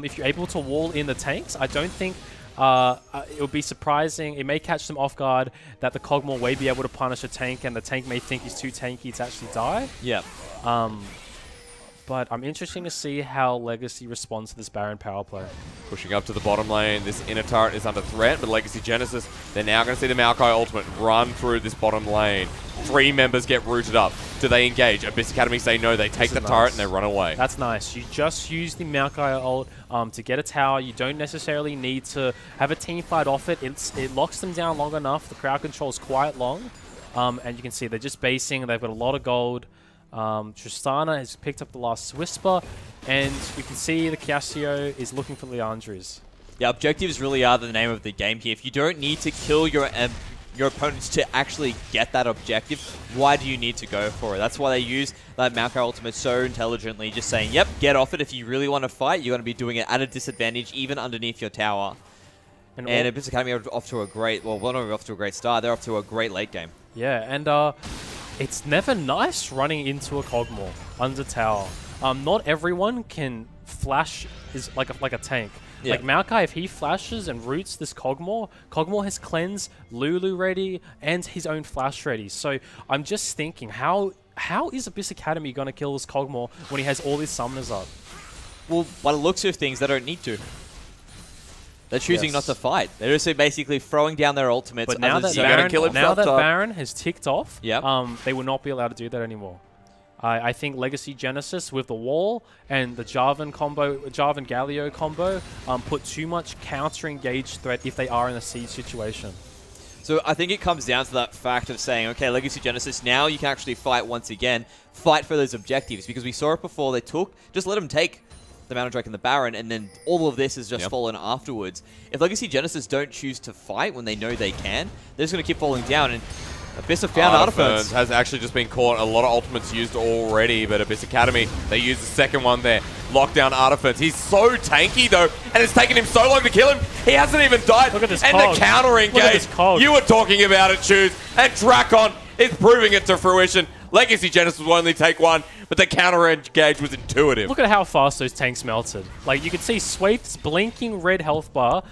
If you're able to wall in the tanks, I don't think it would be surprising. It may catch them off guard that the Kog'Maw may be able to punish a tank, and the tank may think he's too tanky to actually die. Yeah. But I'm interested to see how Legacy responds to this Baron power play. Pushing up to the bottom lane. This inner turret is under threat, but Legacy Genesis, they're now going to see the Maokai ultimate run through this bottom lane. 3 members get rooted up. Do they engage? Abyss Academy say no. They take the turret and they run away. That's nice. You just use the Maokai ult to get a tower. You don't necessarily need to have a team fight off it. It locks them down long enough. The crowd control is quite long. And you can see they're just basing. They've got a lot of gold. Tristana has picked up the last Whisper, and you can see the Cassio is looking for Leandri's. Yeah, objectives really are the name of the game here. If you don't need to kill your opponents to actually get that objective, why do you need to go for it? That's why they use that Maokai ultimate so intelligently, just saying, yep, get off it. If you really want to fight, you're going to be doing it at a disadvantage, even underneath your tower. And Abyss Academy are off to a great, well, not only off to a great start, they're off to a great late game. Yeah, and it's never nice running into a Kog'Maw under tower. Not everyone can flash like a tank. Yeah. Like Maokai, if he flashes and roots this Kog'Maw, Kog'Maw has cleanse, Lulu ready, and his own flash ready. So I'm just thinking, how is Abyss Academy going to kill this Kog'Maw when he has all his summoners up? Well, by the looks of things, they don't need to. They're choosing not to fight. They're just basically throwing down their ultimates. But now that Baron has ticked off, they will not be allowed to do that anymore. I think Legacy Genesis with the wall and the Jarvan combo, Jarvan Galio combo, put too much counter-engaged threat if they are in a siege situation. So I think it comes down to that fact of saying, okay, Legacy Genesis, now you can actually fight once again, fight for those objectives, because we saw it before. They just let them take the Mountain Drake and the Baron, and then all of this has just fallen afterwards. If Legacy Genesis don't choose to fight when they know they can, they're just going to keep falling down. And Abyss have found Artiferns. Has actually just been caught. A lot of ultimates used already, but Abyss Academy, they used the second one there. Lockdown Artiferns. He's so tanky, though, and it's taken him so long to kill him. He hasn't even died. Look at this and cog. the counter engage. You were talking about it, Choose. And Drakon is proving it to fruition. Legacy Genesis will only take one, but the counter engage was intuitive. Look at how fast those tanks melted. Like, you can see Swaith's blinking red health bar.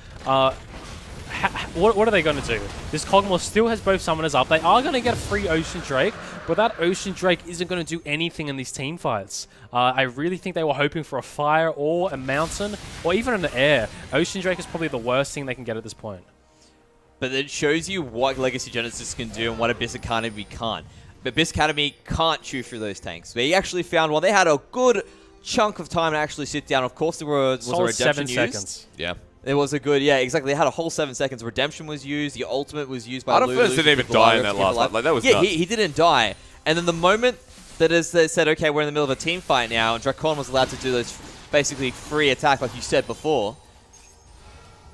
What are they going to do? This Kog'Maw still has both summoners up. They are going to get a free Ocean Drake, but that Ocean Drake isn't going to do anything in these team fights. I really think they were hoping for a fire or a mountain or even in the air. Ocean Drake is probably the worst thing they can get at this point. But it shows you what Legacy Genesis can do and what Abyss Academy can't. But Abyss Academy can't chew through those tanks. They actually found one. They had a good chunk of time to actually sit down. Of course, there was a redemption 7 seconds. Yeah. It was a good, yeah, exactly. They had a whole 7 seconds. Redemption was used. The ultimate was used by Lulu. Artiferns didn't even die in that last one. Like, that was nuts. He didn't die. And then the moment that they said, okay, we're in the middle of a team fight now, and Drakon was allowed to do those basically free attack, like you said before,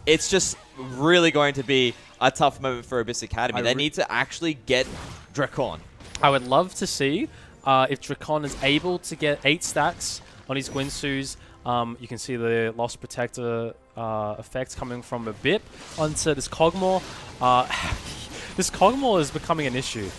it's just really going to be a tough moment for Abyss Academy. They need to actually get Drakon. I would love to see if Drakon is able to get 8 stacks on his Guinsoo's. You can see the Lost Protector effects coming from a bit onto this Kog'Maw. This Kog'Maw is becoming an issue.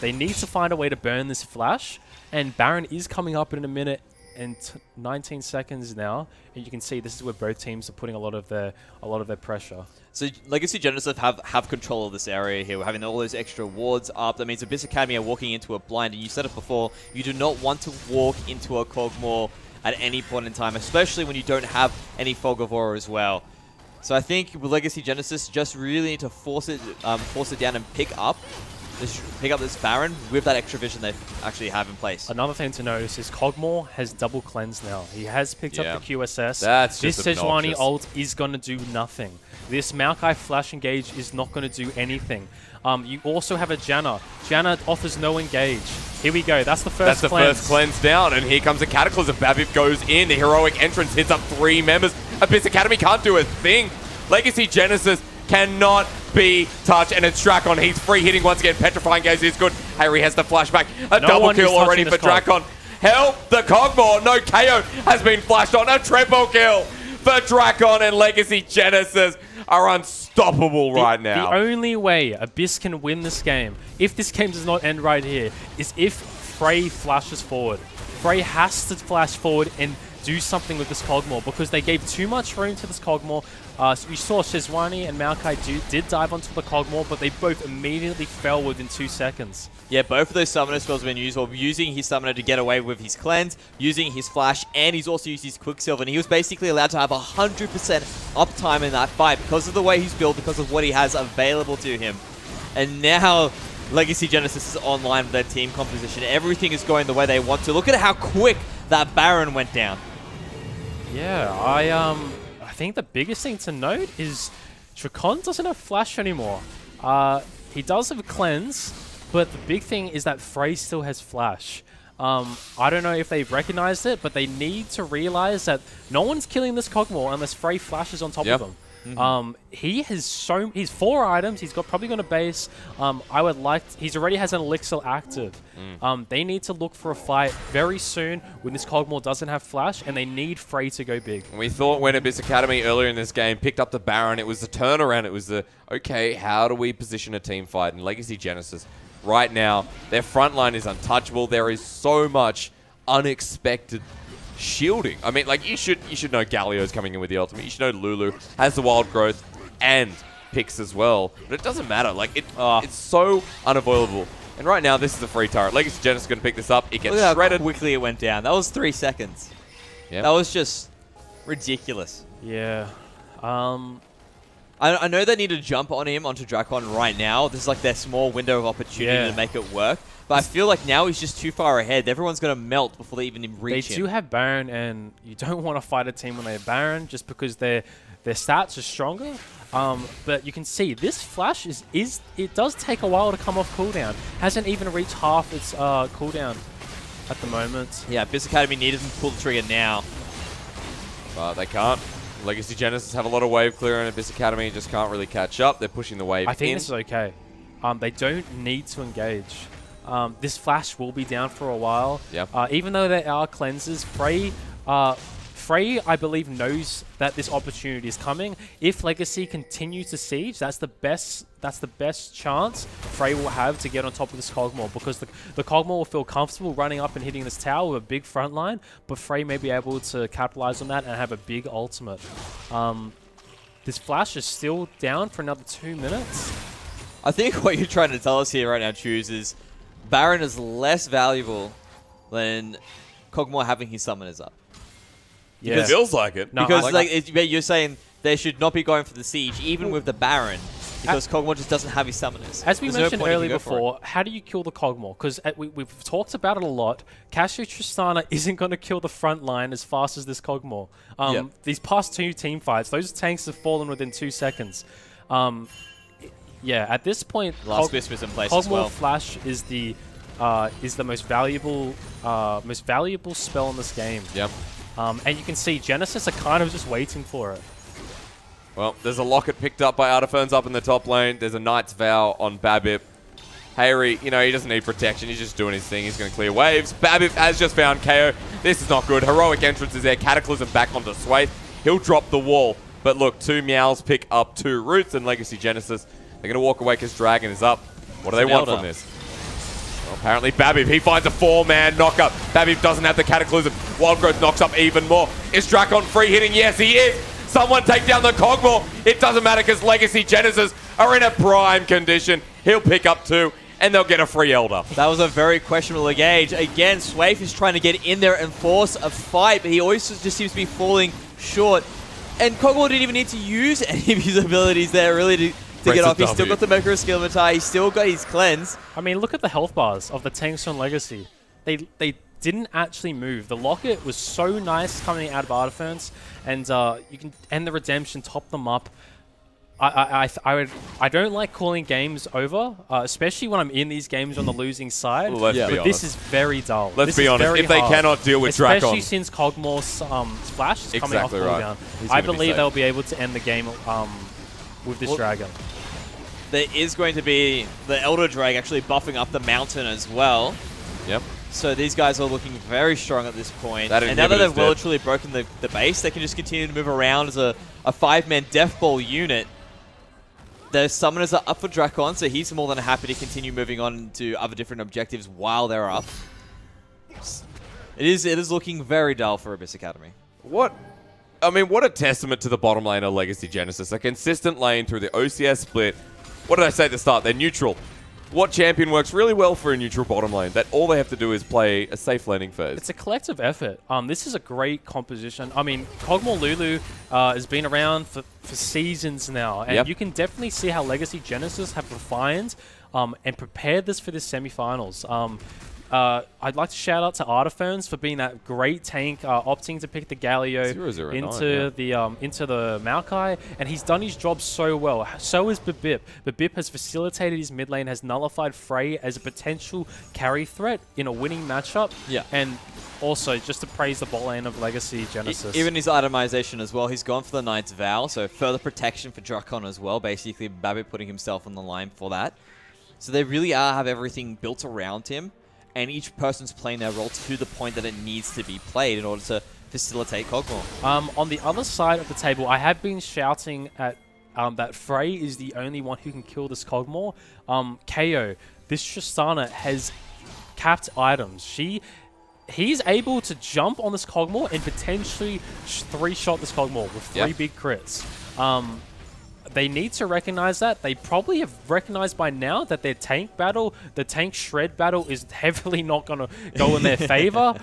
They need to find a way to burn this flash, and Baron is coming up in a minute and 19 seconds now, and you can see this is where both teams are putting a lot of their pressure. So Legacy Genesis have control of this area here. We're having all those extra wards up. That means Abyss Academy are walking into a blind, and you said it before, you do not want to walk into a Kog'Maw at any point in time, especially when you don't have any Fog of Aura as well. So I think with Legacy Genesis, just really need to force it down and pick up this Baron with that extra vision they actually have in place. Another thing to notice is Kog'Maw has double cleanse now. He has picked up the QSS. That's this just Sejuani ult is going to do nothing. This Maokai Flash Engage is not going to do anything. You also have a Janna. Janna offers no engage. Here we go. That's the first cleanse. That's the first cleanse down, and here comes a Cataclysm. Babip goes in. The heroic entrance hits up 3 members. Abyss Academy can't do a thing. Legacy Genesis cannot be touched, and it's Drakon. He's free hitting once again. Petrifying Gaze is good. Harry has the flashback. A double kill already for Drakon. Help the Kog'Maw. No KO has been flashed on. A triple kill for Drakon, and Legacy Genesis are unstoppable right now. The only way Abyss can win this game, if this game does not end right here, is if Frey flashes forward. Frey has to flash forward and do something with this Kog'Maw, because they gave too much room to this Kog'Maw. So we saw Sejuani and Maokai did dive onto the Kog'Maw, but they both immediately fell within 2 seconds. Yeah, both of those summoner spells have been used. Well, using his summoner to get away with his cleanse, using his flash, and he's also used his Quicksilver, and he was basically allowed to have 100% uptime in that fight because of the way he's built, because of what he has available to him. And now Legacy Genesis is online with their team composition. Everything is going the way they want to. Look at how quick that Baron went down. Yeah, I think the biggest thing to note is Drakon doesn't have flash anymore. He does have a cleanse, but the big thing is that Frey still has flash. I don't know if they've recognized it, but they need to realize that no one's killing this Kog'Maw unless Frey flashes on top of him. He's 4 items. He's probably going to base. He's already has an elixir active. They need to look for a fight very soon when this Kog'Maw doesn't have flash, and they need Frey to go big. We thought when Abyss Academy earlier in this game picked up the Baron, it was the turnaround. It was the, okay, how do we position a team fight? And Legacy Genesis, right now, their front line is untouchable. There is so much unexpected shielding. I mean, like, you should know Galio's coming in with the ultimate. You should know Lulu has the wild growth and picks as well. But it doesn't matter. Like, it's so unavoidable. And right now, this is a free turret. Legacy Genesis is going to pick this up. It gets shredded. How quickly it went down. That was 3 seconds. That was just ridiculous. Yeah. I I know they need to jump on him onto Drakon right now. This is like their small window of opportunity to make it work. But I feel like now he's just too far ahead. Everyone's going to melt before they even reach him. They do have Baron, and you don't want to fight a team when they have Baron just because their stats are stronger. But you can see this flash it does take a while to come off cooldown. Hasn't even reached half its cooldown at the moment. Yeah, Biz Academy needed to pull the trigger now. But they can't. Legacy Genesis have a lot of wave clear, and Abyss Academy just can't really catch up. They're pushing the wave I think in. this is okay. They don't need to engage. This flash will be down for a while. Yep. Even though there are cleanses, Frey, I believe, knows that this opportunity is coming. If Legacy continues to siege, that's the best chance Frey will have to get on top of this Kog'Maw, because the Kog'Maw will feel comfortable running up and hitting this tower with a big front line, but Frey may be able to capitalize on that and have a big ultimate. This flash is still down for another 2 minutes. I think what you're trying to tell us here right now, Choose, is Baron is less valuable than Kog'Maw having his summoners up. Yeah. It feels like it. No, because you're saying they should not be going for the siege, even with the Baron, because Kog'Maw just doesn't have his summoners. As we mentioned earlier before, how do you kill the Kog'Maw? Because we've talked about it a lot. Casio Tristana isn't going to kill the front line as fast as this Kog'Maw. These past 2 team fights, those tanks have fallen within 2 seconds. Yeah, at this point, Last Wisp is in place as well. Kog'Maw Flash is the most valuable spell in this game. Yep. And you can see Genesis are kind of just waiting for it. Well, there's a Locket picked up by Artiferns up in the top lane. There's a Knight's Vow on Babip. Hayri, you know, he doesn't need protection. He's just doing his thing. He's going to clear waves. Babip has just found KO. This is not good. Heroic entrance is there. Cataclysm back onto Swathe. He'll drop the wall. But look, 2 Meows pick up 2 Roots, and Legacy Genesis, they're going to walk away because Dragon is up. What do they want from this? Well, apparently Babip, he finds a 4-man knockup. Babip doesn't have the Cataclysm. Wild Growth knocks up even more. Is Drakon free hitting? Yes, he is. Someone take down the Kog'Maw. It doesn't matter because Legacy Genesis are in a prime condition. He'll pick up 2, and they'll get a free Elder. That was a very questionable engage. Again, Swathe is trying to get in there and force a fight, but he always just seems to be falling short. And Kog'Maw didn't even need to use any of his abilities there, really, to get off. He's still got the Micro Skill Matai. He's still got his Cleanse. I mean, look at the health bars of the tanks on Legacy. They didn't actually move. The Locket was so nice coming out of Artiferns, and you can end the Redemption, top them up. I don't like calling games over, especially when I'm in these games on the losing side. Well, let's be honest. This is very dull. Let's be honest. If they cannot deal with Drakon, especially since Kog'Maw's Flash is coming off cooldown, I believe they'll be able to end the game with this Dragon. There is going to be the Elder Drag actually buffing up the mountain as well. Yep. So these guys are looking very strong at this point. And now that they've well truly broken the base, they can just continue to move around as a 5-man Death Ball unit. The summoners are up for Drakon, so he's more than happy to continue moving on to other different objectives while they're up. It is looking very dull for Abyss Academy. What a testament to the bottom lane of Legacy Genesis. A consistent lane through the OCS split. What did I say at the start? They're neutral. What champion works really well for a neutral bottom lane? That all they have to do is play a safe laning phase. It's a collective effort. This is a great composition. I mean, Kog'Maw Lulu has been around for seasons now, and you can definitely see how Legacy Genesis have refined and prepared this for the semifinals. I'd like to shout out to Artiferns for being that great tank, opting to pick the Galio into the Maokai, and he's done his job so well. So is Babip. Babip has facilitated his mid lane, has nullified Frey as a potential carry threat in a winning matchup. Yeah. And also, just to praise the bot lane of Legacy Genesis. Even his itemization as well. He's gone for the Knight's Vow, so further protection for Drakon as well. Basically, Babip putting himself on the line for that. So they really have everything built around him. And each person's playing their role to the point that it needs to be played in order to facilitate Kog'Maw. On the other side of the table, I have been shouting at that Frey is the only one who can kill this Kog'Maw. KO, this Tristana has capped items. He's able to jump on this Kog'Maw and potentially 3-shot this Kog'Maw with 3 big crits. They need to recognize that. They probably have recognized by now that their tank battle, the tank shred battle, is heavily not going to go in their favor.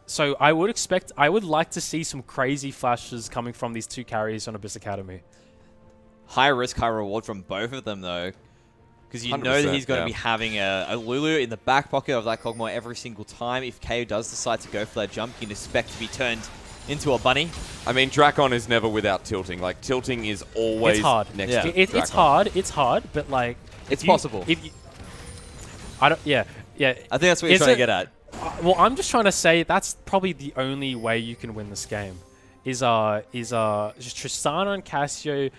So I would like to see some crazy flashes coming from these 2 carries on Abyss Academy. high risk, high reward from both of them, though. Because you know that he's going to be having a Lulu in the back pocket of that Kog'Maw every single time. If KO does decide to go for that jump, you can expect to be turned into a bunny. I mean, Drakon is never without tilting. Like, tilting is always next to Drakon. It's hard, but like... It's possible. I don't... Yeah. I think that's what you're trying to get at. Well, I'm just trying to say that's probably the only way you can win this game. Is just Tristana and Cassio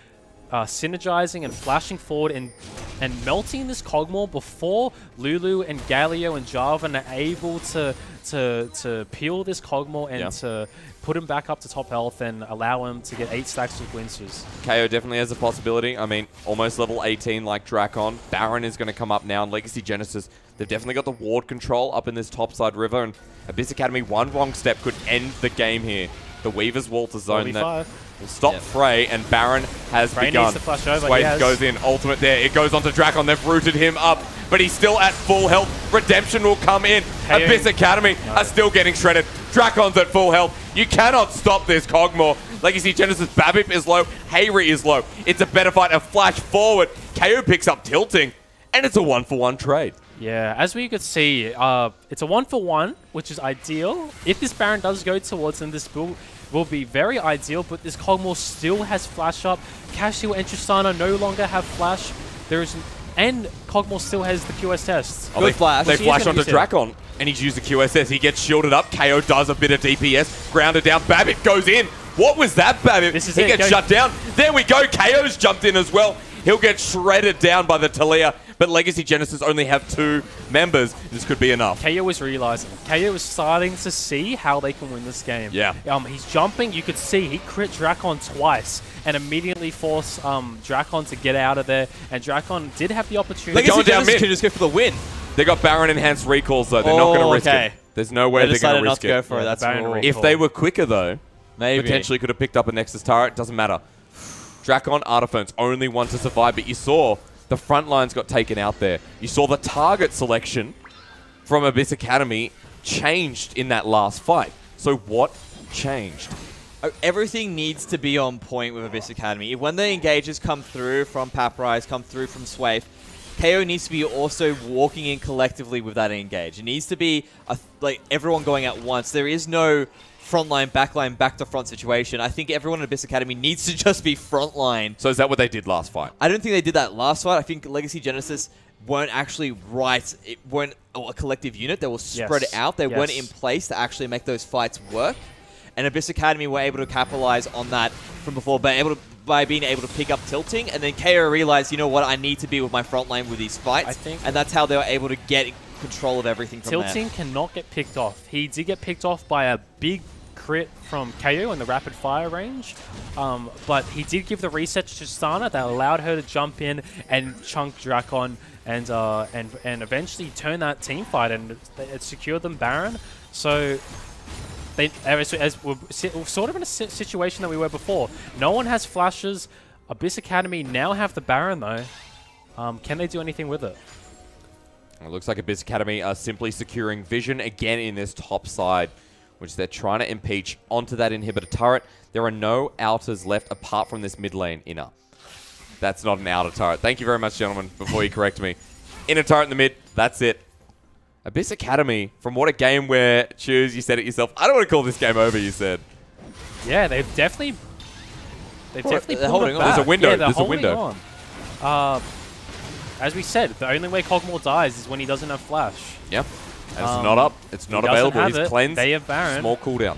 synergizing and flashing forward and melting this Kog'Maw before Lulu and Galio and Jarvan are able to peel this Kog'Maw and to put him back up to top health and allow him to get 8 stacks of Winsters. KO definitely has a possibility. I mean, almost level 18 like Drakon. Baron is going to come up now, and Legacy Genesis, they've definitely got the ward control up in this topside river, and Abyss Academy, one wrong step could end the game here. The Weaver's Wall to zone that will stop Frey, and Baron has begun. Needs to flash over. Swade goes in, ultimate there. It goes onto Drakon. They've rooted him up, but he's still at full health. Redemption will come in. Abyss Academy are still getting shredded. Drakon's at full health. You cannot stop this Kog'Maw. Legacy Genesis, Babip is low. Hayri is low. It's a better fight. A flash forward. KO picks up tilting, and it's a 1-for-1 trade. Yeah, as we could see, it's a 1-for-1, which is ideal. If this Baron does go towards him, this will be very ideal, but this Kog'Maw still has flash up. Cassio and Tristana no longer have flash. And Kog'Maw still has the QS test. They flash onto Drakon, and he's used the QSS. He gets shielded up. KO does a bit of DPS. Grounded down. Babip goes in. What was that, Babip? He gets shut down. There we go. KO's jumped in as well. He'll get shredded down by the Taliyah, but Legacy Genesis only have 2 members. This could be enough. KO is realizing. KO is starting to see how they can win this game. Yeah. He's jumping. You could see he crit Drakon twice and immediately forced Drakon to get out of there. And Drakon did have the opportunity. Legacy Genesis can just go for the win. They got Baron enhanced recalls, though. They're not going to risk it. There's no way they're going to risk it. Go for it. That's if they were quicker, though, potentially could have picked up a Nexus turret. Doesn't matter. Drakon, Artifer's only one to survive, but you saw the front lines got taken out there. You saw the target selection from Abyss Academy changed in that last fight. So what changed? Everything needs to be on point with Abyss Academy. When the engages come through from Paprise, come through from Swave, KO needs to be also walking in collectively with that engage. It needs to be like everyone going at once. There is no frontline, backline, back to front situation. I think everyone at Abyss Academy needs to just be frontline. So is that what they did last fight? I don't think they did that last fight. I think Legacy Genesis weren't actually right. It weren't a collective unit. They were spread out. They weren't in place to actually make those fights work. And Abyss Academy were able to capitalize on that from before by being able to pick up tilting. And then KO realized, you know what, I need to be with my frontline with these fights. And that's how they were able to get control of everything from there. Tilting cannot get picked off. He did get picked off by a big crit from KO in the rapid fire range, but he did give the reset to Tristana that allowed her to jump in and chunk Drakon and eventually turn that team fight, and it secured them Baron. So as we're sort of in a situation that we were before. No one has flashes. Abyss Academy now have the Baron though. Can they do anything with it? It looks like Abyss Academy are simply securing vision again in this top side, which they're trying to impeach onto that inhibitor turret. There are no outers left apart from this mid lane inner. That's not an outer turret. Thank you very much, gentlemen, before you correct me. Inner turret in the mid, that's it. Abyss Academy, from what a game where, Choose, you said it yourself, I don't want to call this game over, you said. Yeah, they're holding on. There's a window. Yeah, there's a window. As we said, the only way Kog'Maw dies is when he doesn't have flash. Yep. And it's not up. It's not available. He's cleansed. They have Baron. Small cooldown.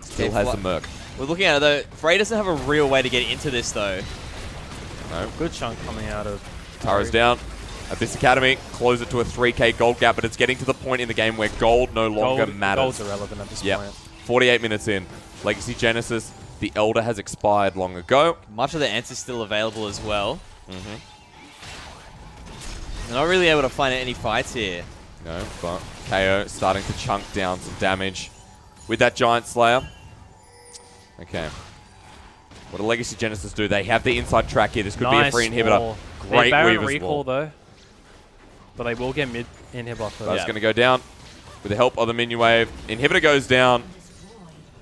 Still has the Merc. We're looking at it though. Frey doesn't have a real way to get into this though. No. Good chunk coming out of Tara's down. Abyss Academy close it to a 3k gold gap, but it's getting to the point in the game where gold no longer matters. Gold's irrelevant at this point. 48 minutes in. Legacy Genesis, the Elder has expired long ago. Much of the answer's still available as well. They're not really able to find any fights here. No, but KO starting to chunk down some damage with that Giant Slayer. Okay. What do Legacy Genesis do? They have the inside track here. This could be a free inhibitor. Great Weaver's recall though. But they will get mid inhibitor. That's going to go down with the help of the minion wave. Inhibitor goes down.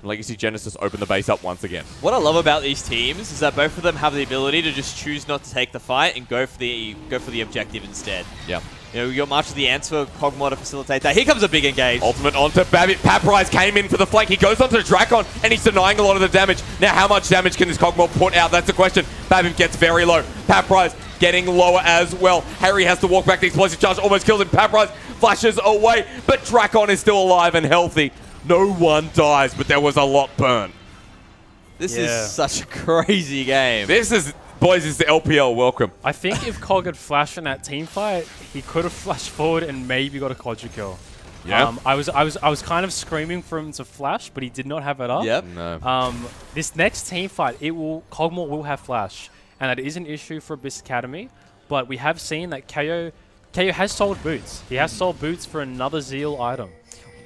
Legacy Genesis open the base up once again. What I love about these teams is that both of them have the ability to just choose not to take the fight and go for the objective instead. Yeah. You know, we got March of the Ants for Kog'Maw to facilitate that. Here comes a big engage. Ultimate onto Babbitt. Paprise came in for the flank. He goes onto Drakon, and he's denying a lot of the damage. Now, how much damage can this Kog'Maw put out? That's the question. Babbitt gets very low. Paprise getting lower as well. Harry has to walk back. The explosive charge almost kills him. Paprise flashes away, but Drakon is still alive and healthy. No one dies, but there was a lot burnt. This is such a crazy game. This is... Boys, it's the LPL. Welcome. I think if Cog had flashed in that team fight, he could have flashed forward and maybe got a quadra kill. Yeah. I was kind of screaming for him to flash, but he did not have it up. Yep. No. This next team fight, Kog'Maw will have flash, and that is an issue for Abyss Academy. But we have seen that KO has sold boots. He has sold boots for another Zeal item.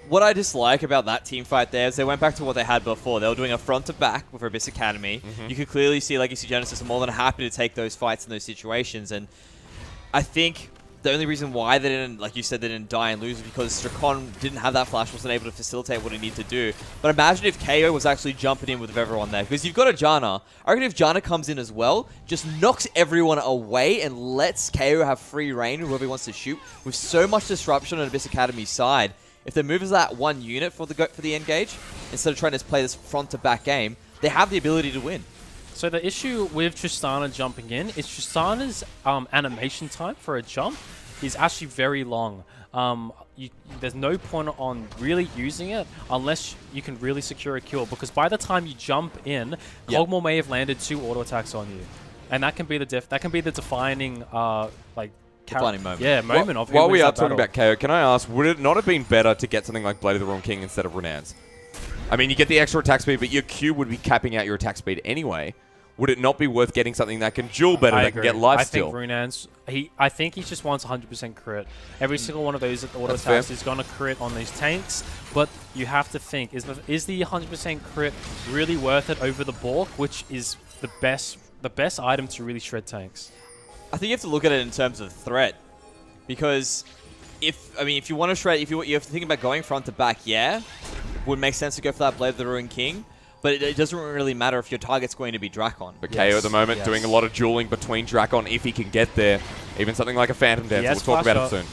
What I dislike about that team fight there is they went back to what they had before. They were doing a front to back with Abyss Academy. You could clearly see Legacy Genesis are more than happy to take those fights in those situations. And I think the only reason why they didn't, like you said, they didn't die and lose is because Drakon didn't have that flash, wasn't able to facilitate what he needed to do. But imagine if KO was actually jumping in with everyone there. Because you've got a Janna. I reckon if Janna comes in as well, just knocks everyone away and lets KO have free reign, whoever he wants to shoot, with so much disruption on Abyss Academy's side. If they move as that one unit for the engage, instead of trying to play this front-to-back game, they have the ability to win. So the issue with Tristana jumping in is Tristana's animation time for a jump is actually very long. There's no point on really using it unless you can really secure a kill, because by the time you jump in, Kog'Maw may have landed 2 auto attacks on you, and that can be the defining Defining moment. Yeah, moment of While we are talking about KO, can I ask, would it not have been better to get something like Blade of the Wrong King instead of Renan's? I mean, you get the extra attack speed, but your Q would be capping out your attack speed anyway. Would it not be worth getting something that can duel better, that can get lifesteal? I think Runan's, I think he just wants 100% crit. Every single one of those auto attacks is going to crit on these tanks, but you have to think, is the 100% crit really worth it over the Bork, which is the best item to really shred tanks? I think you have to look at it in terms of threat, because if you want to shred, you have to think about going front to back, would make sense to go for that Blade of the Ruined King, but it doesn't really matter if your target's going to be Drakon. But KO at the moment doing a lot of dueling between Drakon if he can get there. Even something like a Phantom Dance, we'll talk about it soon.